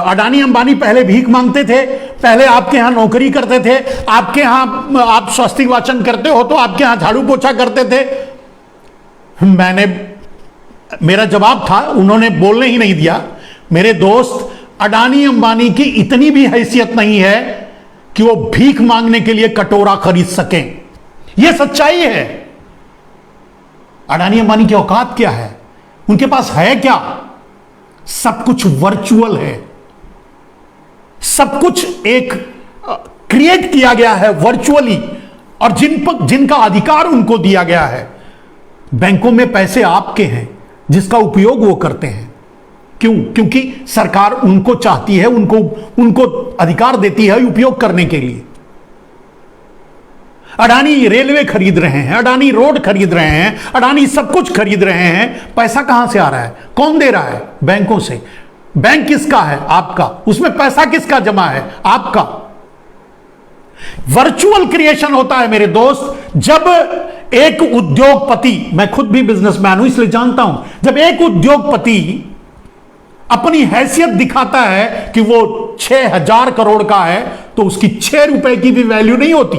अडानी अंबानी पहले भीख मांगते थे? पहले आपके यहां नौकरी करते थे? आपके यहां आप स्वस्तिक वाचन करते हो तो आपके यहां झाड़ू पोछा करते थे? मेरा जवाब था, उन्होंने बोलने ही नहीं दिया, मेरे दोस्त, अडानी अंबानी की इतनी भी हैसियत नहीं है कि वो भीख मांगने के लिए कटोरा खरीद सकें। यह सच्चाई है। अडानी अंबानी की औकात क्या है? उनके पास है क्या? सब कुछ वर्चुअल है, सब कुछ एक क्रिएट किया गया है वर्चुअली, और जिनका अधिकार उनको दिया गया है। बैंकों में पैसे आपके हैं, जिसका उपयोग वो करते हैं। क्यों? क्योंकि सरकार उनको चाहती है, उनको अधिकार देती है उपयोग करने के लिए। अडानी रेलवे खरीद रहे हैं, अडानी रोड खरीद रहे हैं, अडानी सब कुछ खरीद रहे हैं। पैसा कहां से आ रहा है? कौन दे रहा है? बैंकों से। बैंक किसका है? आपका। उसमें पैसा किसका जमा है? आपका। वर्चुअल क्रिएशन होता है मेरे दोस्त, जब एक उद्योगपति, मैं खुद भी बिजनेसमैन हूं इसलिए जानता हूं, जब एक उद्योगपति अपनी हैसियत दिखाता है कि वो 6,000 करोड़ का है, तो उसकी 6 रुपए की भी वैल्यू नहीं होती।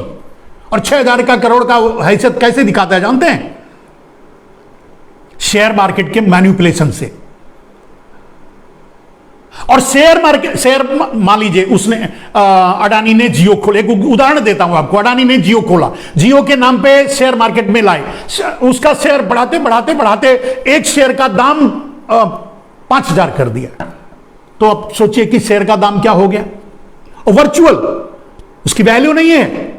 और 6,000 का करोड़ का हैसियत कैसे दिखाता है जानते हैं? शेयर मार्केट के मैनिपुलेशन से। और शेयर मान लीजिए उसने अडानी ने जियो खोला, एक उदाहरण देता हूं आपको। अडानी ने जियो खोला, जियो के नाम पे शेयर मार्केट में लाए, उसका शेयर बढ़ाते बढ़ाते बढ़ाते एक शेयर का दाम 5,000 कर दिया। तो अब सोचिए कि शेयर का दाम क्या हो गया। और वर्चुअल, उसकी वैल्यू नहीं है।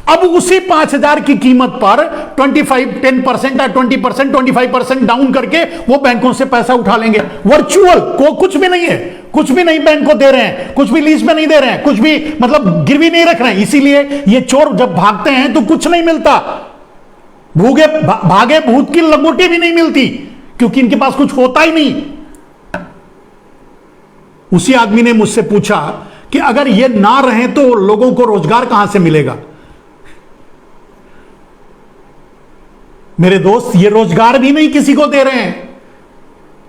अब उसी 5,000 की कीमत पर 10% या 20%, 25% डाउन करके वो बैंकों से पैसा उठा लेंगे। वर्चुअल को कुछ भी नहीं है, कुछ भी नहीं बैंक को दे रहे हैं, कुछ भी लीज में नहीं दे रहे हैं, कुछ भी मतलब गिरवी नहीं रख रहे हैं। इसीलिए ये चोर जब भागते हैं तो कुछ नहीं मिलता, भागे भूत की लंगोटी भी नहीं मिलती, क्योंकि इनके पास कुछ होता ही नहीं। उसी आदमी ने मुझसे पूछा कि अगर ये ना रहे तो लोगों को रोजगार कहां से मिलेगा? मेरे दोस्त, ये रोजगार भी नहीं किसी को दे रहे हैं,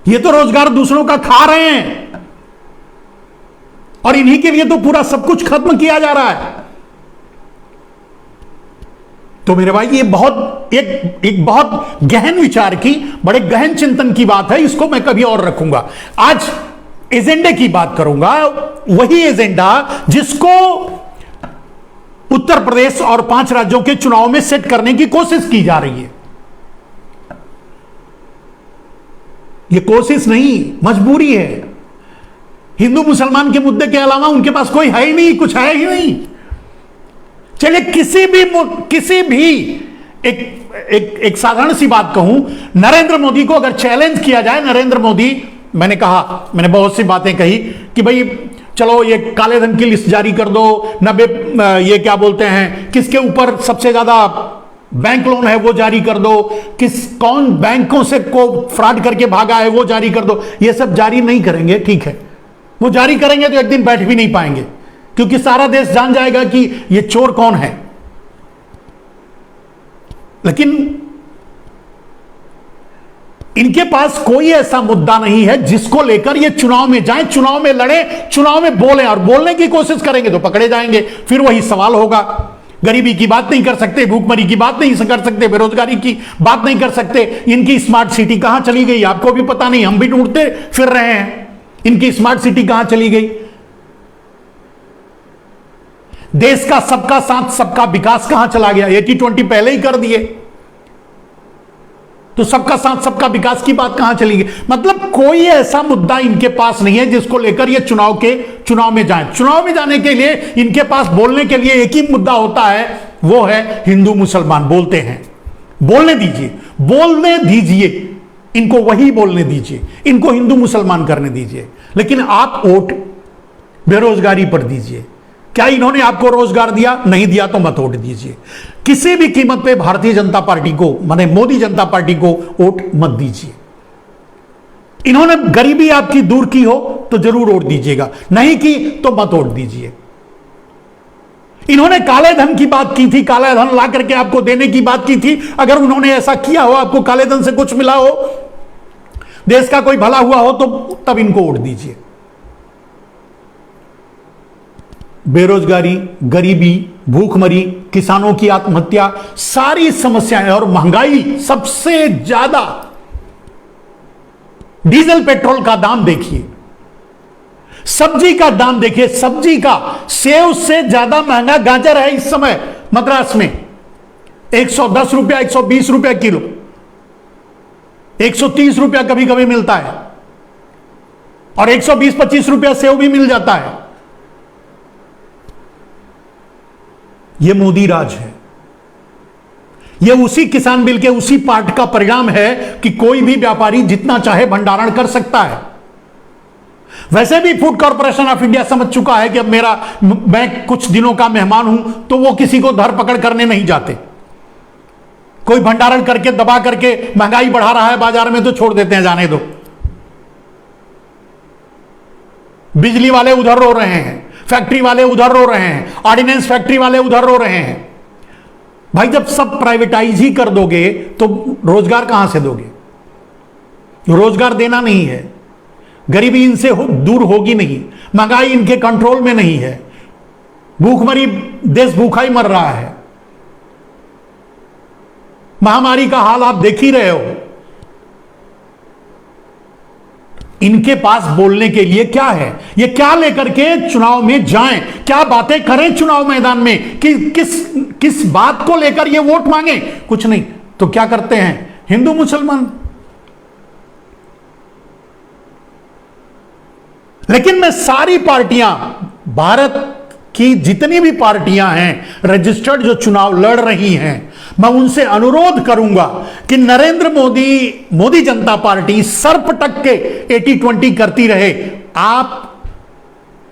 ये तो रोजगार दूसरों का खा रहे हैं। और इन्हीं के लिए तो पूरा सब कुछ खत्म किया जा रहा है। तो मेरे भाई, ये बहुत एक बहुत गहन विचार की, बड़े गहन चिंतन की बात है। इसको मैं कभी और रखूंगा। आज एजेंडे की बात करूंगा, वही एजेंडा जिसको उत्तर प्रदेश और 5 राज्यों के चुनाव में सेट करने की कोशिश की जा रही है। ये कोशिश नहीं, मजबूरी है। हिंदू मुसलमान के मुद्दे के अलावा उनके पास कोई है ही नहीं, कुछ है ही नहीं। चलिए किसी भी एक साधारण सी बात कहूं, नरेंद्र मोदी को अगर चैलेंज किया जाए, नरेंद्र मोदी, मैंने बहुत सी बातें कही कि भाई चलो ये काले धन की लिस्ट जारी कर दो, 90 ये क्या बोलते हैं, किसके ऊपर सबसे ज्यादा बैंक लोन है वो जारी कर दो, कौन बैंकों से को फ्रॉड करके भागा है वो जारी कर दो। ये सब जारी नहीं करेंगे, ठीक है। वो जारी करेंगे तो एक दिन बैठ भी नहीं पाएंगे, क्योंकि सारा देश जान जाएगा कि ये चोर कौन है। लेकिन इनके पास कोई ऐसा मुद्दा नहीं है जिसको लेकर ये चुनाव में जाएं, चुनाव में लड़े, चुनाव में बोलें। और बोलने की कोशिश करेंगे तो पकड़े जाएंगे। फिर वही सवाल होगा, गरीबी की बात नहीं कर सकते, भूखमरी की बात नहीं कर सकते, बेरोजगारी की बात नहीं कर सकते। इनकी स्मार्ट सिटी कहां चली गई आपको भी पता नहीं, हम भी ढूंढते फिर रहे हैं इनकी स्मार्ट सिटी कहां चली गई। देश का सबका साथ सबका विकास कहां चला गया? 80-20 पहले ही कर दिए, तो सबका साथ सबका विकास की बात कहां चली गई? मतलब कोई ऐसा मुद्दा इनके पास नहीं है जिसको लेकर ये चुनाव में जाएं। चुनाव में जाने के लिए इनके पास बोलने के लिए एक ही मुद्दा होता है, वो है हिंदू मुसलमान। बोलते हैं, बोलने दीजिए इनको, वही बोलने दीजिए, इनको हिंदू मुसलमान करने दीजिए। लेकिन आप वोट बेरोजगारी पर दीजिए। क्या इन्होंने आपको रोजगार दिया? नहीं दिया तो मत वोट दीजिए। किसी भी कीमत पे भारतीय जनता पार्टी को, माने मोदी जनता पार्टी को वोट मत दीजिए। इन्होंने गरीबी आपकी दूर की हो तो जरूर वोट दीजिएगा, नहीं की तो मत वोट दीजिए। इन्होंने काले धन की बात की थी, काला धन ला करके आपको देने की बात की थी। अगर उन्होंने ऐसा किया हो, आपको काले धन से कुछ मिला हो, देश का कोई भला हुआ हो, तो तब इनको वोट दीजिए। बेरोजगारी, गरीबी, भूखमरी, किसानों की आत्महत्या, सारी समस्याएं और महंगाई, सबसे ज्यादा डीजल पेट्रोल का दाम देखिए, सब्जी का दाम देखिए, सब्जी का सेव से ज्यादा महंगा गाजर है इस समय मद्रास में। 110 रुपया, 120 रुपया किलो, 130 रुपया कभी कभी मिलता है, और 120-25 रुपया सेव भी मिल जाता है। ये मोदी राज है, यह उसी किसान बिल के उसी पार्ट का परिणाम है कि कोई भी व्यापारी जितना चाहे भंडारण कर सकता है। वैसे भी फूड कॉर्पोरेशन ऑफ इंडिया समझ चुका है कि अब मैं कुछ दिनों का मेहमान हूं, तो वो किसी को धर पकड़ करने नहीं जाते। कोई भंडारण करके दबा करके महंगाई बढ़ा रहा है बाजार में तो छोड़ देते हैं, जाने दो। बिजली वाले उधर रो रहे हैं, फैक्ट्री वाले उधर रो रहे हैं, ऑर्डिनेंस फैक्ट्री वाले उधर रो रहे हैं। भाई जब सब प्राइवेटाइज ही कर दोगे तो रोजगार कहां से दोगे? रोजगार देना नहीं है, गरीबी इनसे दूर होगी नहीं, महंगाई इनके कंट्रोल में नहीं है, भूखमरी देश भूखा ही मर रहा है। महामारी का हाल आप देख ही रहे हो। इनके पास बोलने के लिए क्या है? ये क्या लेकर के चुनाव में जाएं, क्या बातें करें चुनाव मैदान में, कि किस बात को लेकर ये वोट मांगे? कुछ नहीं। तो क्या करते हैं हिंदू मुसलमान। लेकिन मैं सारी पार्टियां, भारत की जितनी भी पार्टियां हैं रजिस्टर्ड जो चुनाव लड़ रही हैं, मैं उनसे अनुरोध करूंगा कि नरेंद्र मोदी जनता पार्टी सरपटक के 80-20 करती रहे। आप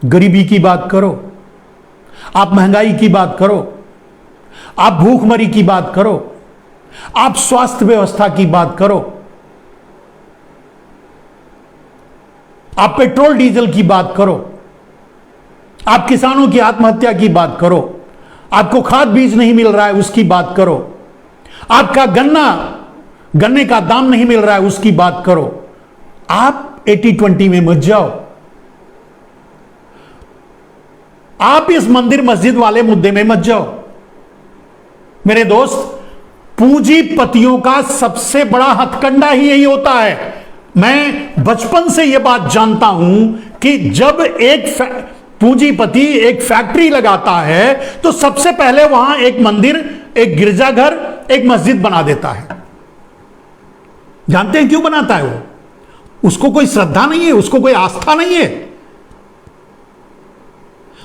गरीबी की बात करो, आप महंगाई की बात करो, आप भूखमरी की बात करो, आप स्वास्थ्य व्यवस्था की बात करो, आप पेट्रोल डीजल की बात करो, आप किसानों की आत्महत्या की बात करो, आपको खाद बीज नहीं मिल रहा है उसकी बात करो, आपका गन्ने का दाम नहीं मिल रहा है उसकी बात करो। आप 80-20 में मत जाओ। आप इस मंदिर मस्जिद वाले मुद्दे में मत जाओ। मेरे दोस्त, पूंजीपतियों का सबसे बड़ा हथकंडा ही यही होता है। मैं बचपन से यह बात जानता हूं कि जब एक पूंजीपति एक फैक्ट्री लगाता है तो सबसे पहले वहां एक मंदिर, एक गिरजाघर, एक मस्जिद बना देता है। जानते हैं क्यों बनाता है वो? उसको कोई श्रद्धा नहीं है, उसको कोई आस्था नहीं है।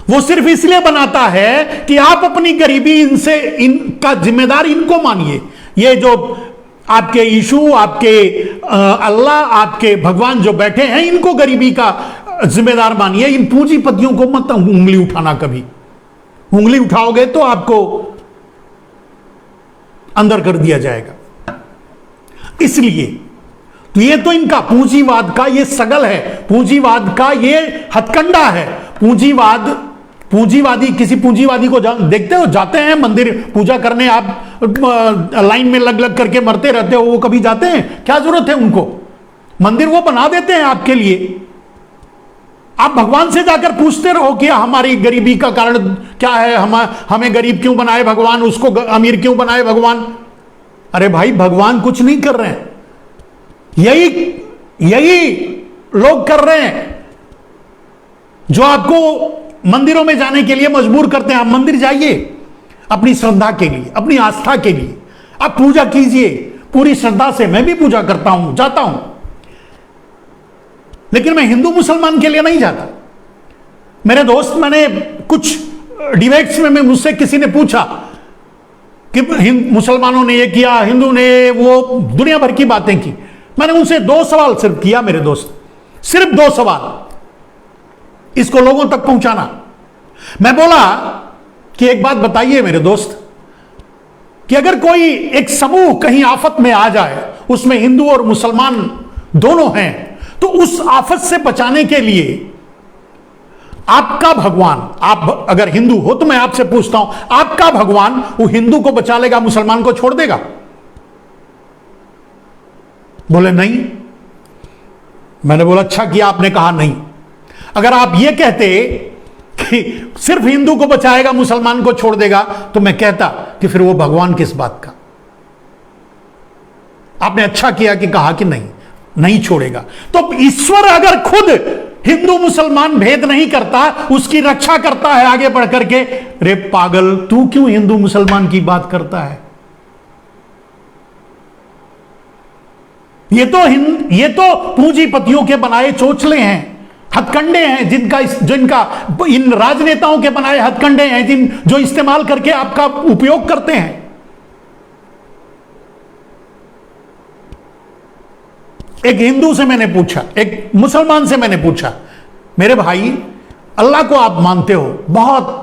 वो सिर्फ इसलिए बनाता है कि आप अपनी गरीबी इनका जिम्मेदार इनको मानिए। ये जो आपके यीशु, आपके अल्लाह, आपके भगवान जो बैठे हैं, इनको गरीबी का जिम्मेदार मानिए। इन पूंजीपतियों को मत उंगली उठाना। कभी उंगली उठाओगे तो आपको अंदर कर दिया जाएगा। इसलिए तो ये तो इनका पूंजीवाद का ये सगल है, पूंजीवाद का ये हथकंडा है। पूंजीवादी किसी पूंजीवादी को देखते हो, जाते हैं मंदिर पूजा करने, आप लाइन में लग लग करके मरते रहते हो, वो कभी जाते हैं? क्या जरूरत है उनको? मंदिर वो बना देते हैं आपके लिए। आप भगवान से जाकर पूछते रहो कि हमारी गरीबी का कारण क्या है, हमें गरीब क्यों बनाए भगवान, उसको अमीर क्यों बनाए भगवान। अरे भाई, भगवान कुछ नहीं कर रहे हैं, यही लोग कर रहे हैं जो आपको मंदिरों में जाने के लिए मजबूर करते हैं। आप मंदिर जाइए अपनी श्रद्धा के लिए, अपनी आस्था के लिए, आप पूजा कीजिए पूरी श्रद्धा से। मैं भी पूजा करता हूं, जाता हूं, लेकिन मैं हिंदू मुसलमान के लिए नहीं जाता। मेरे दोस्त, मैंने कुछ डिबेट्स में मुझसे किसी ने पूछा कि मुसलमानों ने ये किया, हिंदू ने वो, दुनिया भर की बातें की। मैंने उनसे 2 सवाल सिर्फ किया मेरे दोस्त, सिर्फ 2 सवाल, इसको लोगों तक पहुंचाना। मैं बोला कि एक बात बताइए मेरे दोस्त, कि अगर कोई एक समूह कहीं आफत में आ जाए, उसमें हिंदू और मुसलमान दोनों हैं, तो उस आफत से बचाने के लिए आपका भगवान, आप अगर हिंदू हो तो मैं आपसे पूछता हूं, आपका भगवान वो हिंदू को बचा लेगा, मुसलमान को छोड़ देगा? बोले नहीं। मैंने बोला अच्छा किया आपने कहा नहीं। अगर आप ये कहते कि सिर्फ हिंदू को बचाएगा, मुसलमान को छोड़ देगा, तो मैं कहता कि फिर वो भगवान किस बात का। आपने अच्छा किया कि कहा कि नहीं छोड़ेगा। तो ईश्वर अगर खुद हिंदू मुसलमान भेद नहीं करता, उसकी रक्षा करता है आगे बढ़ करके, रे पागल, तू क्यों हिंदू मुसलमान की बात करता है? ये तो पूंजीपतियों के बनाए चोचले हैं, हथकंडे हैं, जिनका इन राजनेताओं के बनाए हथकंडे हैं, जो इस्तेमाल करके आपका उपयोग करते हैं। एक हिंदू से मैंने पूछा, एक मुसलमान से मैंने पूछा, मेरे भाई अल्लाह को आप मानते हो, बहुत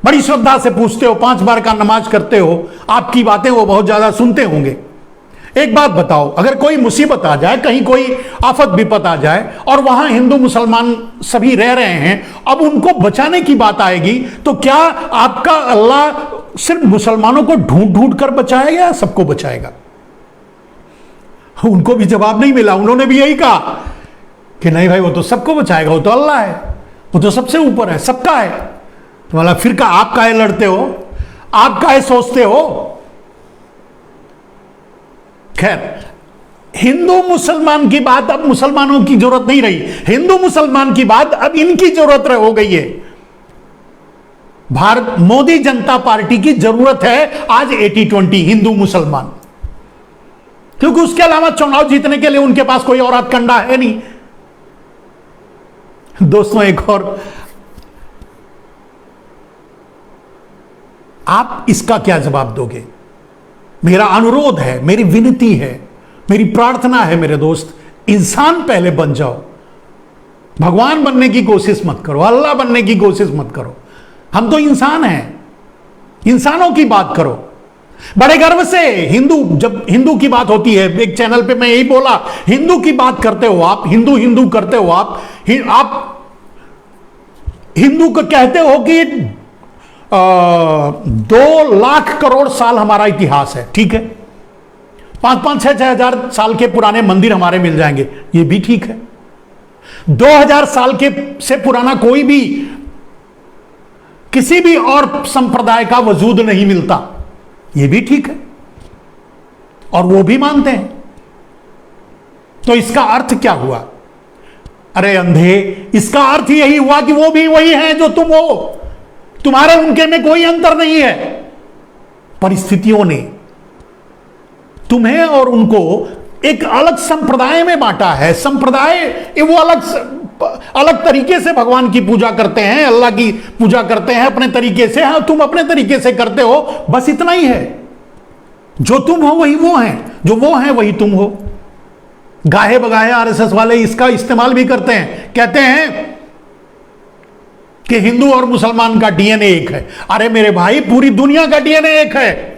बड़ी श्रद्धा से पूछते हो, 5 बार का नमाज करते हो, आपकी बातें वो बहुत ज्यादा सुनते होंगे। एक बात बताओ, अगर कोई मुसीबत आ जाए, कहीं कोई आफत विपत आ जाए और वहां हिंदू मुसलमान सभी रह रहे हैं, अब उनको बचाने की बात आएगी, तो क्या आपका अल्लाह सिर्फ मुसलमानों को ढूंढ ढूंढ कर बचाएगा या सबको बचाएगा? उनको भी जवाब नहीं मिला। उन्होंने भी यही कहा कि नहीं भाई, वो तो सबको बचाएगा, वो तो अल्लाह है, वो तो सबसे ऊपर है, सबका है। तो मतलब फिर का आप काहे लड़ते हो, आप काहे सोचते हो? खैर, हिंदू मुसलमान की बात अब मुसलमानों की जरूरत नहीं रही, हिंदू मुसलमान की बात अब इनकी जरूरत हो गई है। भारत मोदी जनता पार्टी की जरूरत है आज 80-20 हिंदू मुसलमान, क्योंकि उसके अलावा चुनाव जीतने के लिए उनके पास कोई और हथकंडा है नहीं। दोस्तों, एक और, आप इसका क्या जवाब दोगे? मेरा अनुरोध है, मेरी विनती है, मेरी प्रार्थना है मेरे दोस्त, इंसान पहले बन जाओ। भगवान बनने की कोशिश मत करो, अल्लाह बनने की कोशिश मत करो। हम तो इंसान हैं, इंसानों की बात करो। बड़े गर्व से जब हिंदू की बात होती है, एक चैनल पे मैं यही बोला, हिंदू की बात करते हो आप, हिंदू हिंदू करते हो आप हिंदू को कहते हो कि 2 लाख करोड़ साल हमारा इतिहास है, ठीक है, 5-5, 6-6 हजार साल के पुराने मंदिर हमारे मिल जाएंगे, ये भी ठीक है। 2000 साल के से पुराना कोई भी किसी भी और संप्रदाय का वजूद नहीं मिलता, ये भी ठीक है, और वो भी मानते हैं। तो इसका अर्थ क्या हुआ? अरे अंधे, इसका अर्थ यही हुआ कि वो भी वही हैं जो तुम हो, तुम्हारे उनके में कोई अंतर नहीं है। परिस्थितियों ने तुम्हें और उनको एक अलग संप्रदाय में बांटा है। संप्रदाय वो अलग तरीके से भगवान की पूजा करते हैं, अल्लाह की पूजा करते हैं अपने तरीके से। हाँ, तुम अपने तरीके से करते हो, बस इतना ही है। जो तुम हो वही वो हैं, जो वो हैं वही तुम हो। गाहे बगाहे आरएसएस वाले इसका इस्तेमाल भी करते हैं, कहते हैं कि हिंदू और मुसलमान का डीएनए एक है। अरे मेरे भाई, पूरी दुनिया का डीएनए एक है।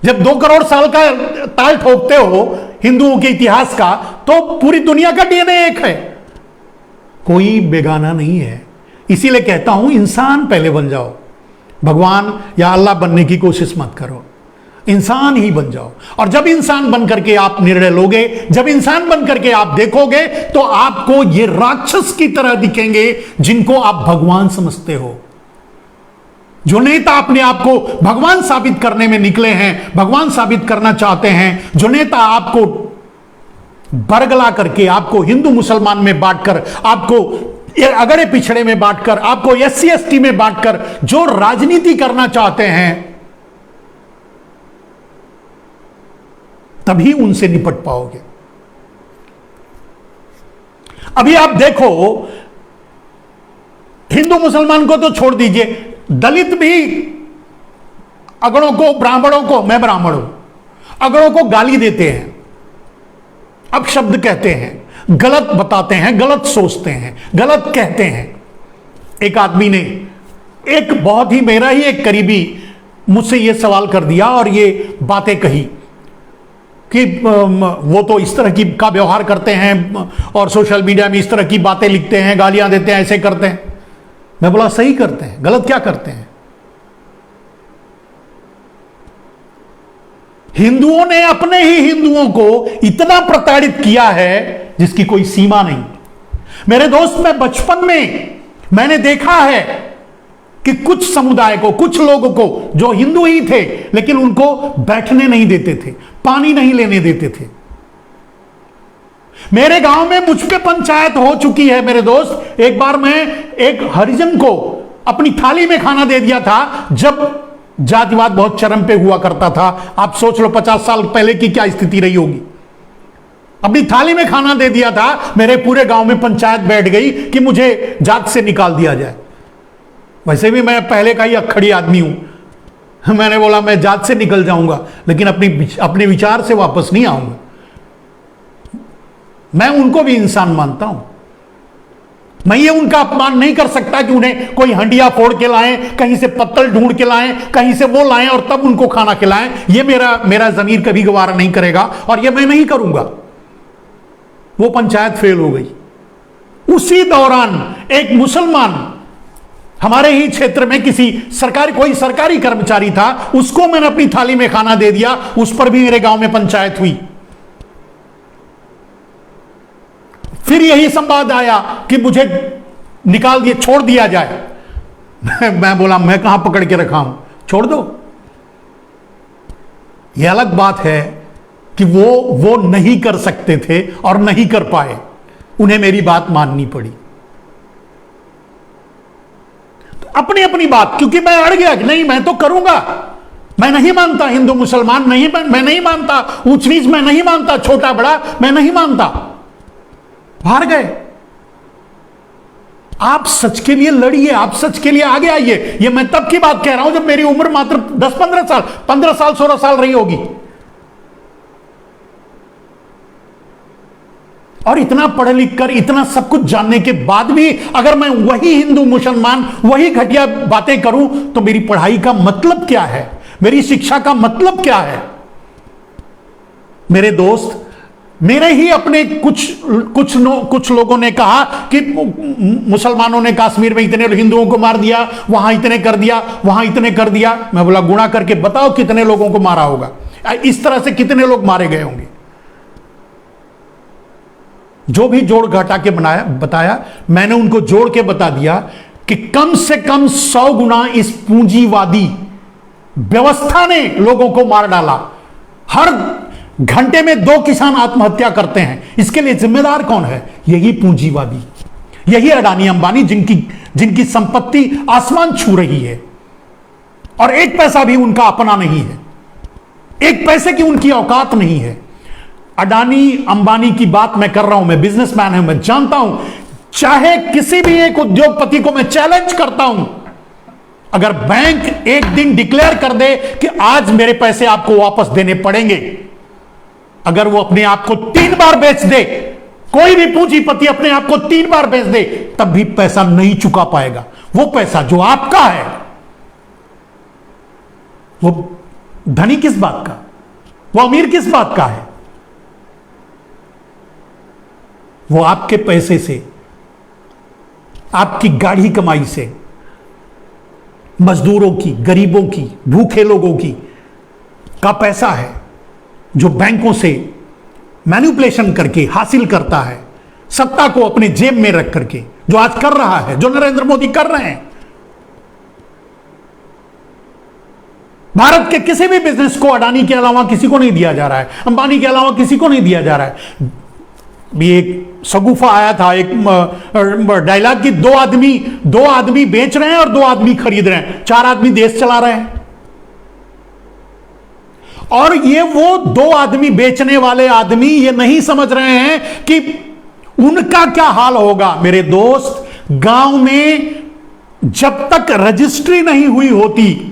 जब 2 करोड़ साल का ताल ठोकते हो हिंदुओं के इतिहास का, तो पूरी दुनिया का डीएनए एक है, कोई बेगाना नहीं है। इसीलिए कहता हूं, इंसान पहले बन जाओ, भगवान या अल्लाह बनने की कोशिश मत करो, इंसान ही बन जाओ। और जब इंसान बन करके आप निर्णय लोगे, जब इंसान बन करके आप देखोगे, तो आपको ये राक्षस की तरह दिखेंगे जिनको आप भगवान समझते हो। जो नेता अपने आप को भगवान साबित करने में निकले हैं, भगवान साबित करना चाहते हैं, जो नेता आपको बरगला करके, आपको हिंदू मुसलमान में बांटकर, आपको अगड़े पिछड़े में बांटकर, आपको SC ST में बांटकर जो राजनीति करना चाहते हैं, तभी उनसे निपट पाओगे। अभी आप देखो, हिंदू मुसलमान को तो छोड़ दीजिए, दलित भी अगड़ों को, ब्राह्मणों को, मैं ब्राह्मण हूं, अगड़ों को गाली देते हैं, अपशब्द कहते हैं, गलत बताते हैं, गलत सोचते हैं, गलत कहते हैं। एक आदमी ने, एक बहुत ही मेरा ही एक करीबी मुझसे यह सवाल कर दिया और ये बातें कही कि वो तो इस तरह की का व्यवहार करते हैं और सोशल मीडिया में इस तरह की बातें लिखते हैं, गालियां देते हैं, ऐसे करते हैं। मैं बोला सही करते हैं, गलत क्या करते हैं? हिंदुओं ने अपने ही हिंदुओं को इतना प्रताड़ित किया है जिसकी कोई सीमा नहीं। मेरे दोस्त, मैं बचपन में मैंने देखा है कि कुछ समुदाय को, कुछ लोगों को, जो हिंदू ही थे लेकिन उनको बैठने नहीं देते थे, पानी नहीं लेने देते थे। मेरे गांव में मुझ पे पंचायत हो चुकी है मेरे दोस्त। एक बार मैं एक हरिजन को अपनी थाली में खाना दे दिया था, जब जातिवाद बहुत चरम पे हुआ करता था। आप सोच लो 50 साल पहले की क्या स्थिति रही होगी। अपनी थाली में खाना दे दिया था, मेरे पूरे गांव में पंचायत बैठ गई कि मुझे जात से निकाल दिया जाए। वैसे भी मैं पहले का ही अखड़ी आदमी हूं। मैंने बोला मैं जात से निकल जाऊंगा, लेकिन अपने विचार से वापस नहीं आऊंगा। मैं उनको भी इंसान मानता हूं। मैं ये उनका अपमान नहीं कर सकता कि उन्हें कोई हंडिया फोड़ के लाएं, कहीं से पत्तल ढूंढ के लाएं, कहीं से वो लाएं और तब उनको खाना खिलाएं। ये मेरा जमीर कभी गवारा नहीं करेगा और ये मैं नहीं करूंगा। वो पंचायत फेल हो गई। उसी दौरान एक मुसलमान हमारे ही क्षेत्र में कोई सरकारी कर्मचारी था, उसको मैंने अपनी थाली में खाना दे दिया, उस पर भी मेरे गांव में पंचायत हुई। फिर यही संवाद आया कि मुझे निकाल दिए, छोड़ दिया जाए। मैं बोला मैं कहां पकड़ के रखा हूं, छोड़ दो। यह अलग बात है कि वो नहीं कर सकते थे और नहीं कर पाए, उन्हें मेरी बात माननी पड़ी। तो अपनी अपनी बात, क्योंकि मैं अड़ गया कि नहीं मैं तो करूंगा, मैं नहीं मानता हिंदू मुसलमान नहीं, मैं नहीं मानता ऊंच नीच, मैं नहीं मानता छोटा बड़ा, मैं नहीं मानता। हार गए। आप सच के लिए लड़िए, आप सच के लिए आगे आइए। ये मैं तब की बात कह रहा हूं जब मेरी उम्र मात्र 10-15 साल, 15 साल 16 साल रही होगी। और इतना पढ़ लिख कर, इतना सब कुछ जानने के बाद भी अगर मैं वही हिंदू मुसलमान, वही घटिया बातें करूं, तो मेरी पढ़ाई का मतलब क्या है, मेरी शिक्षा का मतलब क्या है? मेरे दोस्त, मेरे ही अपने कुछ लोगों ने कहा कि मुसलमानों ने कश्मीर में इतने हिंदुओं को मार दिया, वहां इतने कर दिया, वहां इतने कर दिया। मैं बोला गुणा करके बताओ कितने लोगों को मारा होगा, इस तरह से कितने लोग मारे गए होंगे। जो भी जोड़ घटा के बताया, मैंने उनको जोड़ के बता दिया कि कम से कम 100 गुना इस पूंजीवादी व्यवस्था ने लोगों को मार डाला। हर घंटे में 2 किसान आत्महत्या करते हैं। इसके लिए जिम्मेदार कौन है? यही पूंजीवादी, यही अडानी अंबानी, जिनकी संपत्ति आसमान छू रही है और एक पैसा भी उनका अपना नहीं है, एक पैसे की उनकी औकात नहीं है। अडानी अंबानी की बात मैं कर रहा हूं, मैं बिजनेसमैन हूं, मैं जानता हूं। चाहे किसी भी एक उद्योगपति को मैं चैलेंज करता हूं, अगर बैंक एक दिन डिक्लेयर कर दे कि आज मेरे पैसे आपको वापस देने पड़ेंगे, अगर वो अपने आप को 3 बार बेच दे, कोई भी पूंजीपति अपने आप को 3 बार बेच दे, तब भी पैसा नहीं चुका पाएगा। वो पैसा जो आपका है, वो धनी किस बात का, वो अमीर किस बात का है? वो आपके पैसे से, आपकी गाढ़ी कमाई से, मजदूरों की, गरीबों की, भूखे लोगों की का पैसा है, जो बैंकों से मैनिपुलेशन करके हासिल करता है, सत्ता को अपने जेब में रख करके, जो आज कर रहा है, जो नरेंद्र मोदी कर रहे हैं। भारत के किसी भी बिजनेस को अडानी के अलावा किसी को नहीं दिया जा रहा है, अंबानी के अलावा किसी को नहीं दिया जा रहा है। भी एक सगुफा आया था, एक डायलॉग की दो आदमी बेच रहे हैं और 2 आदमी खरीद रहे हैं, 4 आदमी देश चला रहे हैं। और ये वो 2 आदमी बेचने वाले आदमी ये नहीं समझ रहे हैं कि उनका क्या हाल होगा। मेरे दोस्त, गांव में जब तक रजिस्ट्री नहीं हुई होती,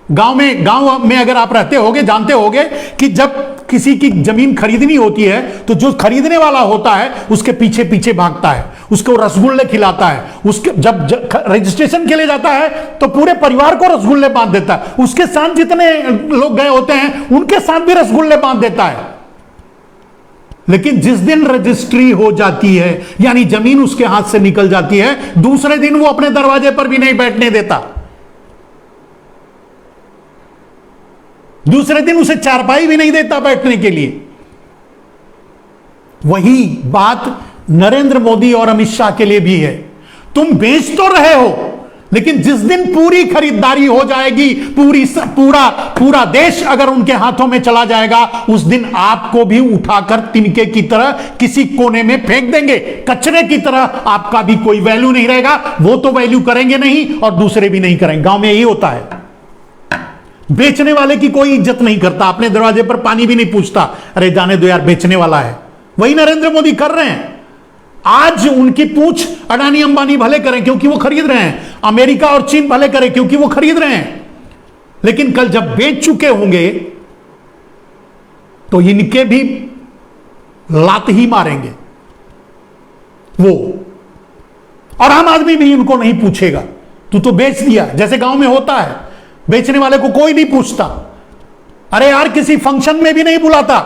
गांव में अगर आप रहते होगे, जानते होगे कि जब किसी की जमीन खरीदनी होती है तो जो खरीदने वाला होता है उसके पीछे पीछे भागता है, उसको रसगुल्ले खिलाता है, उसके जब रजिस्ट्रेशन के लिए जाता है तो पूरे परिवार को रसगुल्ले बांध देता है, उसके साथ जितने लोग गए होते हैं उनके साथ भी रसगुल्ले बांध देता है। लेकिन जिस दिन रजिस्ट्री हो जाती है, यानी जमीन उसके हाथ से निकल जाती है, दूसरे दिन वो अपने दरवाजे पर भी नहीं बैठने देता, दूसरे दिन उसे चारपाई भी नहीं देता बैठने के लिए। वही बात नरेंद्र मोदी और अमित शाह के लिए भी है। तुम बेच तो रहे हो, लेकिन जिस दिन पूरी खरीदारी हो जाएगी, पूरा देश अगर उनके हाथों में चला जाएगा, उस दिन आपको भी उठाकर तिनके की तरह किसी कोने में फेंक देंगे, कचरे की तरह। आपका भी कोई वैल्यू नहीं रहेगा, वो तो वैल्यू करेंगे नहीं और दूसरे भी नहीं करेंगे। गांव में यही होता है, बेचने वाले की कोई इज्जत नहीं करता, अपने दरवाजे पर पानी भी नहीं पूछता, अरे जाने दो यार बेचने वाला है। वही नरेंद्र मोदी कर रहे हैं। आज उनकी पूछ अडानी अंबानी भले करें क्योंकि वो खरीद रहे हैं, अमेरिका और चीन भले करें क्योंकि वो खरीद रहे हैं, लेकिन कल जब बेच चुके होंगे तो इनके भी लात ही मारेंगे। वो, और आम आदमी भी उनको नहीं पूछेगा, तू तो बेच दिया, जैसे गांव में होता है, बेचने वाले को कोई नहीं पूछता। अरे यार किसी फंक्शन में भी नहीं बुलाता,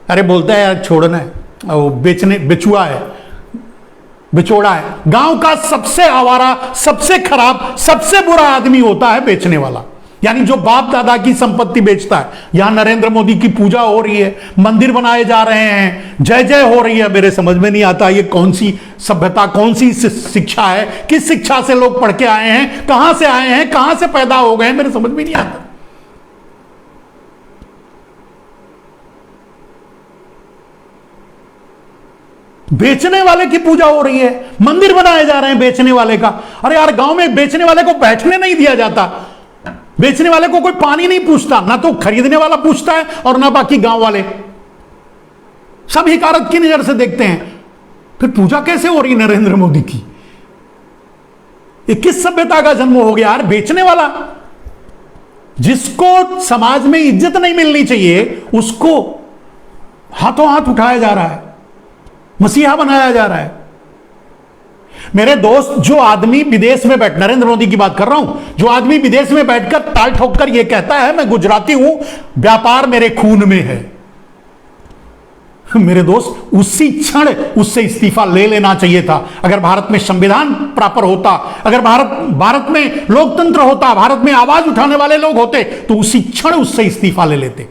अरे बोलता है यार छोड़ना है, वो बेचने बिचुआ है, बिचौड़ा है। गांव का सबसे आवारा, सबसे खराब, सबसे बुरा आदमी होता है बेचने वाला, यानी जो बाप दादा की संपत्ति बेचता है। यहां नरेंद्र मोदी की पूजा हो रही है, मंदिर बनाए जा रहे हैं, जय जय हो रही है, मेरे समझ में नहीं आता ये कौन सी सभ्यता, कौन सी शिक्षा है, किस शिक्षा से लोग पढ़ के आए हैं, कहां से आए हैं, कहां से पैदा हो गए, मेरे समझ में नहीं आता। बेचने वाले की पूजा हो रही है, मंदिर बनाए जा रहे हैं बेचने वाले का। अरे यार गांव में बेचने वाले को बैठने नहीं दिया जाता, बेचने वाले को कोई पानी नहीं पूछता, ना तो खरीदने वाला पूछता है और ना बाकी गांव वाले, सब हिकारत की नजर से देखते हैं। फिर पूजा कैसे हो रही नरेंद्र मोदी की? ये किस सभ्यता का जन्म हो गया यार? बेचने वाला, जिसको समाज में इज्जत नहीं मिलनी चाहिए उसको हाथों हाथ उठाया जा रहा है, मसीहा बनाया जा रहा है। मेरे दोस्त, जो आदमी विदेश में बैठ, नरेंद्र मोदी की बात कर रहा हूं, जो आदमी विदेश में बैठकर ताल ठोककर यह कहता है मैं गुजराती हूं, व्यापार मेरे खून में है, मेरे दोस्त उसी क्षण उससे इस्तीफा ले लेना चाहिए था। अगर भारत में संविधान प्रॉपर होता, अगर भारत में लोकतंत्र होता, भारत में आवाज उठाने वाले लोग होते, तो उसी क्षण उससे इस्तीफा ले लेते।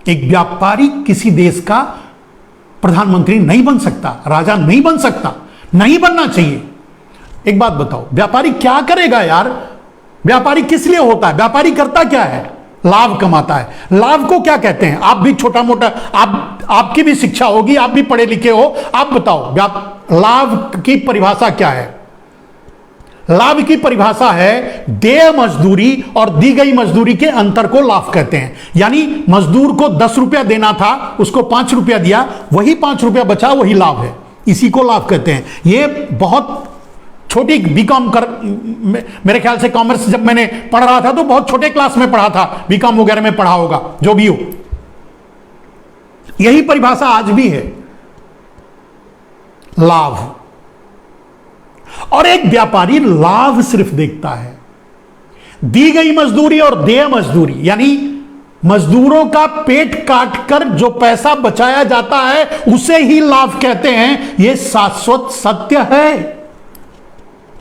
एक व्यापारी किसी देश का प्रधानमंत्री नहीं बन सकता, राजा नहीं बन सकता, नहीं बनना चाहिए। एक बात बताओ, व्यापारी क्या करेगा यार? व्यापारी किस लिए होता है? व्यापारी करता क्या है? लाभ कमाता है। लाभ को क्या कहते हैं? आप भी छोटा मोटा, आपकी भी शिक्षा होगी, आप भी पढ़े लिखे हो, आप बताओ लाभ की परिभाषा क्या है? लाभ की परिभाषा है देय मजदूरी और दी गई मजदूरी के अंतर को लाभ कहते हैं। यानी मजदूर को 10 रुपया देना था, उसको 5 रुपया दिया, वही 5 रुपया बचा, वही लाभ है, इसी को लाभ कहते हैं। ये बहुत छोटी बीकॉम मेरे ख्याल से कॉमर्स जब मैंने पढ़ रहा था तो बहुत छोटे क्लास में पढ़ा था, बीकॉम वगैरह में पढ़ा होगा, जो भी हो, यही परिभाषा आज भी है, लाभ। और एक व्यापारी लाभ सिर्फ देखता है, दी गई मजदूरी और देय मजदूरी, यानी मजदूरों का पेट काटकर जो पैसा बचाया जाता है उसे ही लाभ कहते हैं। यह शाश्वत सत्य है।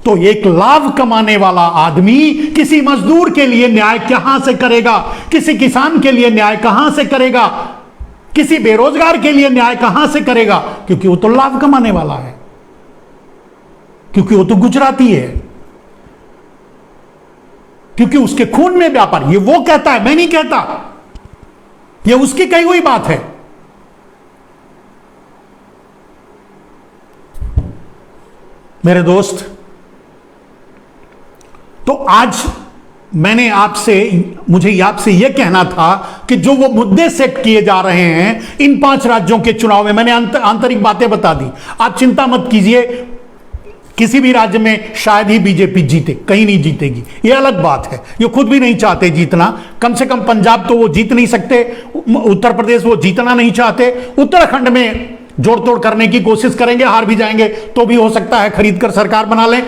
तो एक लाभ कमाने वाला आदमी किसी मजदूर के लिए न्याय कहां से करेगा? किसी किसान के लिए न्याय कहां से करेगा? किसी बेरोजगार के लिए न्याय कहां से करेगा? क्योंकि वो तो लाभ कमाने वाला है, क्योंकि वो तो गुजराती है, क्योंकि उसके खून में व्यापार। ये वो कहता है, मैं नहीं कहता, ये उसकी कही हुई बात है। मेरे दोस्त, तो आज मुझे आपसे यह कहना था कि जो वो मुद्दे सेट किए जा रहे हैं इन 5 राज्यों के चुनाव में, मैंने आंतरिक बातें बता दी। आप चिंता मत कीजिए, किसी भी राज्य में शायद ही बीजेपी जीते, कहीं नहीं जीतेगी, यह अलग बात है। ये खुद भी नहीं चाहते जीतना, कम से कम पंजाब तो वो जीत नहीं सकते, उत्तर प्रदेश वो जीतना नहीं चाहते, उत्तराखंड में जोड़ तोड़ करने की कोशिश करेंगे, हार भी जाएंगे तो भी हो सकता है खरीद कर सरकार बना लें,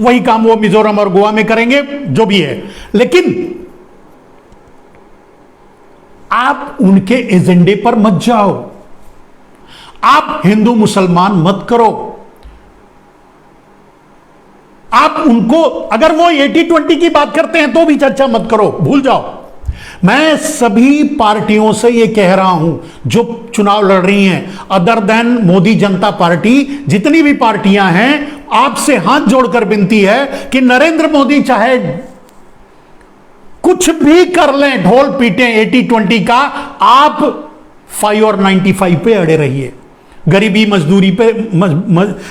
वही काम वो मिजोरम और गोवा में करेंगे, जो भी है। लेकिन आप उनके एजेंडे पर मत जाओ, आप हिंदू मुसलमान मत करो, आप उनको, अगर वो 80-20 की बात करते हैं तो भी चर्चा मत करो, भूल जाओ। मैं सभी पार्टियों से यह कह रहा हूं जो चुनाव लड़ रही हैं, अदर देन मोदी जनता पार्टी, जितनी भी पार्टियां हैं, आपसे हाथ जोड़कर विनती है कि नरेंद्र मोदी चाहे कुछ भी कर लें, ढोल पीटें 80-20 का, आप 5 और 95 पे अड़े रहिए, गरीबी मजदूरी पे,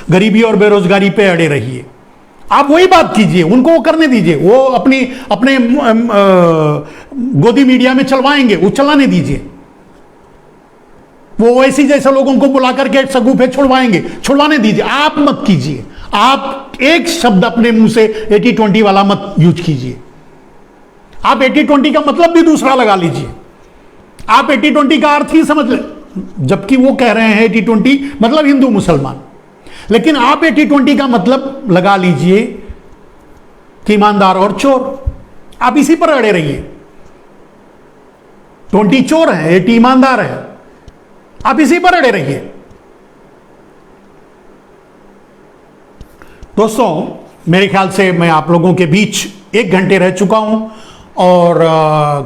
गरीबी और बेरोजगारी पे अड़े रहिए। आप वही बात कीजिए, उनको वो करने दीजिए, वो अपने गोदी मीडिया में चलवाएंगे, वो चलाने दीजिए। वो वैसे जैसे लोगों को बुला करके सगुफे छुड़वाने दीजिए, आप मत कीजिए। आप एक शब्द अपने मुंह से 80-20 वाला मत यूज कीजिए। आप 80-20 का मतलब भी दूसरा लगा लीजिए, आप 80-20 का अर्थ ही समझ ले, जबकि वो कह रहे हैं 80-20 मतलब हिंदू मुसलमान। लेकिन आप 80-20 का मतलब लगा लीजिए कि ईमानदार और चोर, आप इसी पर अड़े रहिए। 20 चोर है, 80 ईमानदार है, आप इसी पर अड़े रहिए। दोस्तों, मेरे ख्याल से मैं आप लोगों के बीच 1 घंटे रह चुका हूं और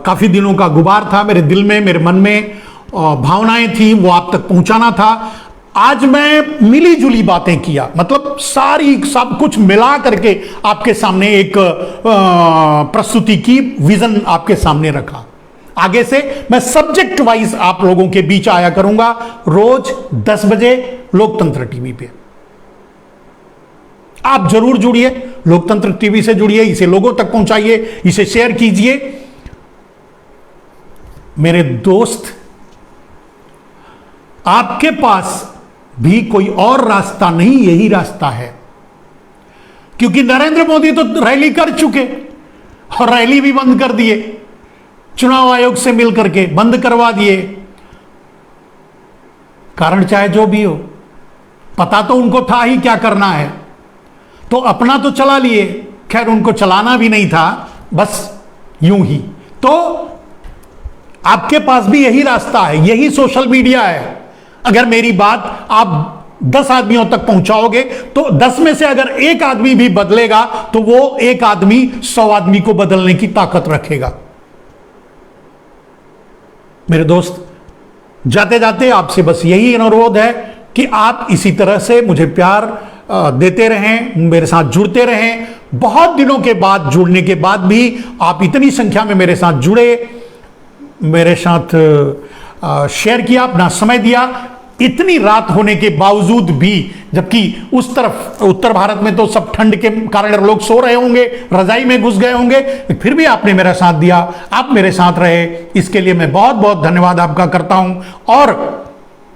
काफी दिनों का गुबार था मेरे दिल में, मेरे मन में भावनाएं थी, वो आप तक पहुंचाना था। आज मैं मिली जुली बातें किया, मतलब सब कुछ मिला करके आपके सामने एक प्रस्तुति की, विजन आपके सामने रखा। आगे से मैं सब्जेक्ट वाइज आप लोगों के बीच आया करूंगा, रोज 10 बजे लोकतंत्र टीवी पे। आप जरूर जुड़िए, लोकतंत्र टीवी से जुड़िए, इसे लोगों तक पहुंचाइए, इसे शेयर कीजिए। मेरे दोस्त, आपके पास भी कोई और रास्ता नहीं, यही रास्ता है। क्योंकि नरेंद्र मोदी तो रैली कर चुके और रैली भी बंद कर दिए, चुनाव आयोग से मिलकर के बंद करवा दिए। कारण चाहे जो भी हो, पता तो उनको था ही क्या करना है, तो अपना तो चला लिए। खैर, उनको चलाना भी नहीं था, बस यूं ही। तो आपके पास भी यही रास्ता है, यही सोशल मीडिया है। अगर मेरी बात आप 10 आदमियों तक पहुंचाओगे तो 10 में से अगर एक आदमी भी बदलेगा तो वो एक आदमी 100 आदमी को बदलने की ताकत रखेगा। मेरे दोस्त, जाते जाते आपसे बस यही अनुरोध है कि आप इसी तरह से मुझे प्यार देते रहें, मेरे साथ जुड़ते रहें। बहुत दिनों के बाद जुड़ने के बाद भी आप इतनी संख्या में मेरे साथ जुड़े, मेरे साथ शेयर किया, अपना समय दिया, इतनी रात होने के बावजूद भी, जबकि उस तरफ उत्तर भारत में तो सब ठंड के कारण लोग सो रहे होंगे, रजाई में घुस गए होंगे, फिर भी आपने मेरा साथ दिया, आप मेरे साथ रहे। इसके लिए मैं बहुत बहुत धन्यवाद आपका करता हूं और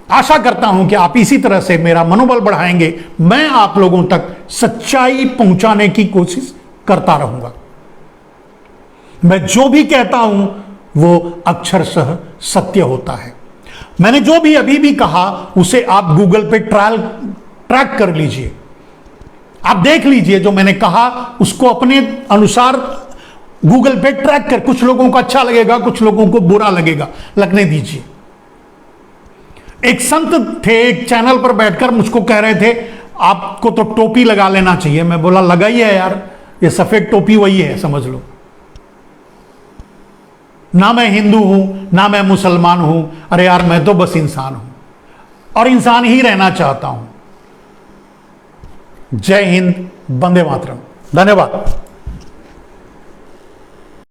आशा करता हूं कि आप इसी तरह से मेरा मनोबल बढ़ाएंगे। मैं आप लोगों तक सच्चाई पहुंचाने की कोशिश करता रहूंगा। मैं जो भी कहता हूं वो अक्षरशः सत्य होता है। मैंने जो भी अभी भी कहा उसे आप गूगल पे ट्रैक कर लीजिए, आप देख लीजिए। जो मैंने कहा उसको अपने अनुसार गूगल पे ट्रैक कर, कुछ लोगों को अच्छा लगेगा, कुछ लोगों को बुरा लगेगा, लगने दीजिए। एक संत थे, एक चैनल पर बैठकर मुझको कह रहे थे आपको तो टोपी लगा लेना चाहिए। मैं बोला लगाई है यार, ये सफेद टोपी वही है, समझ लो। ना मैं हिंदू हूं, ना मैं मुसलमान हूं, अरे यार मैं तो बस इंसान हूं और इंसान ही रहना चाहता हूं। जय हिंद, वंदे मातरम। धन्यवाद।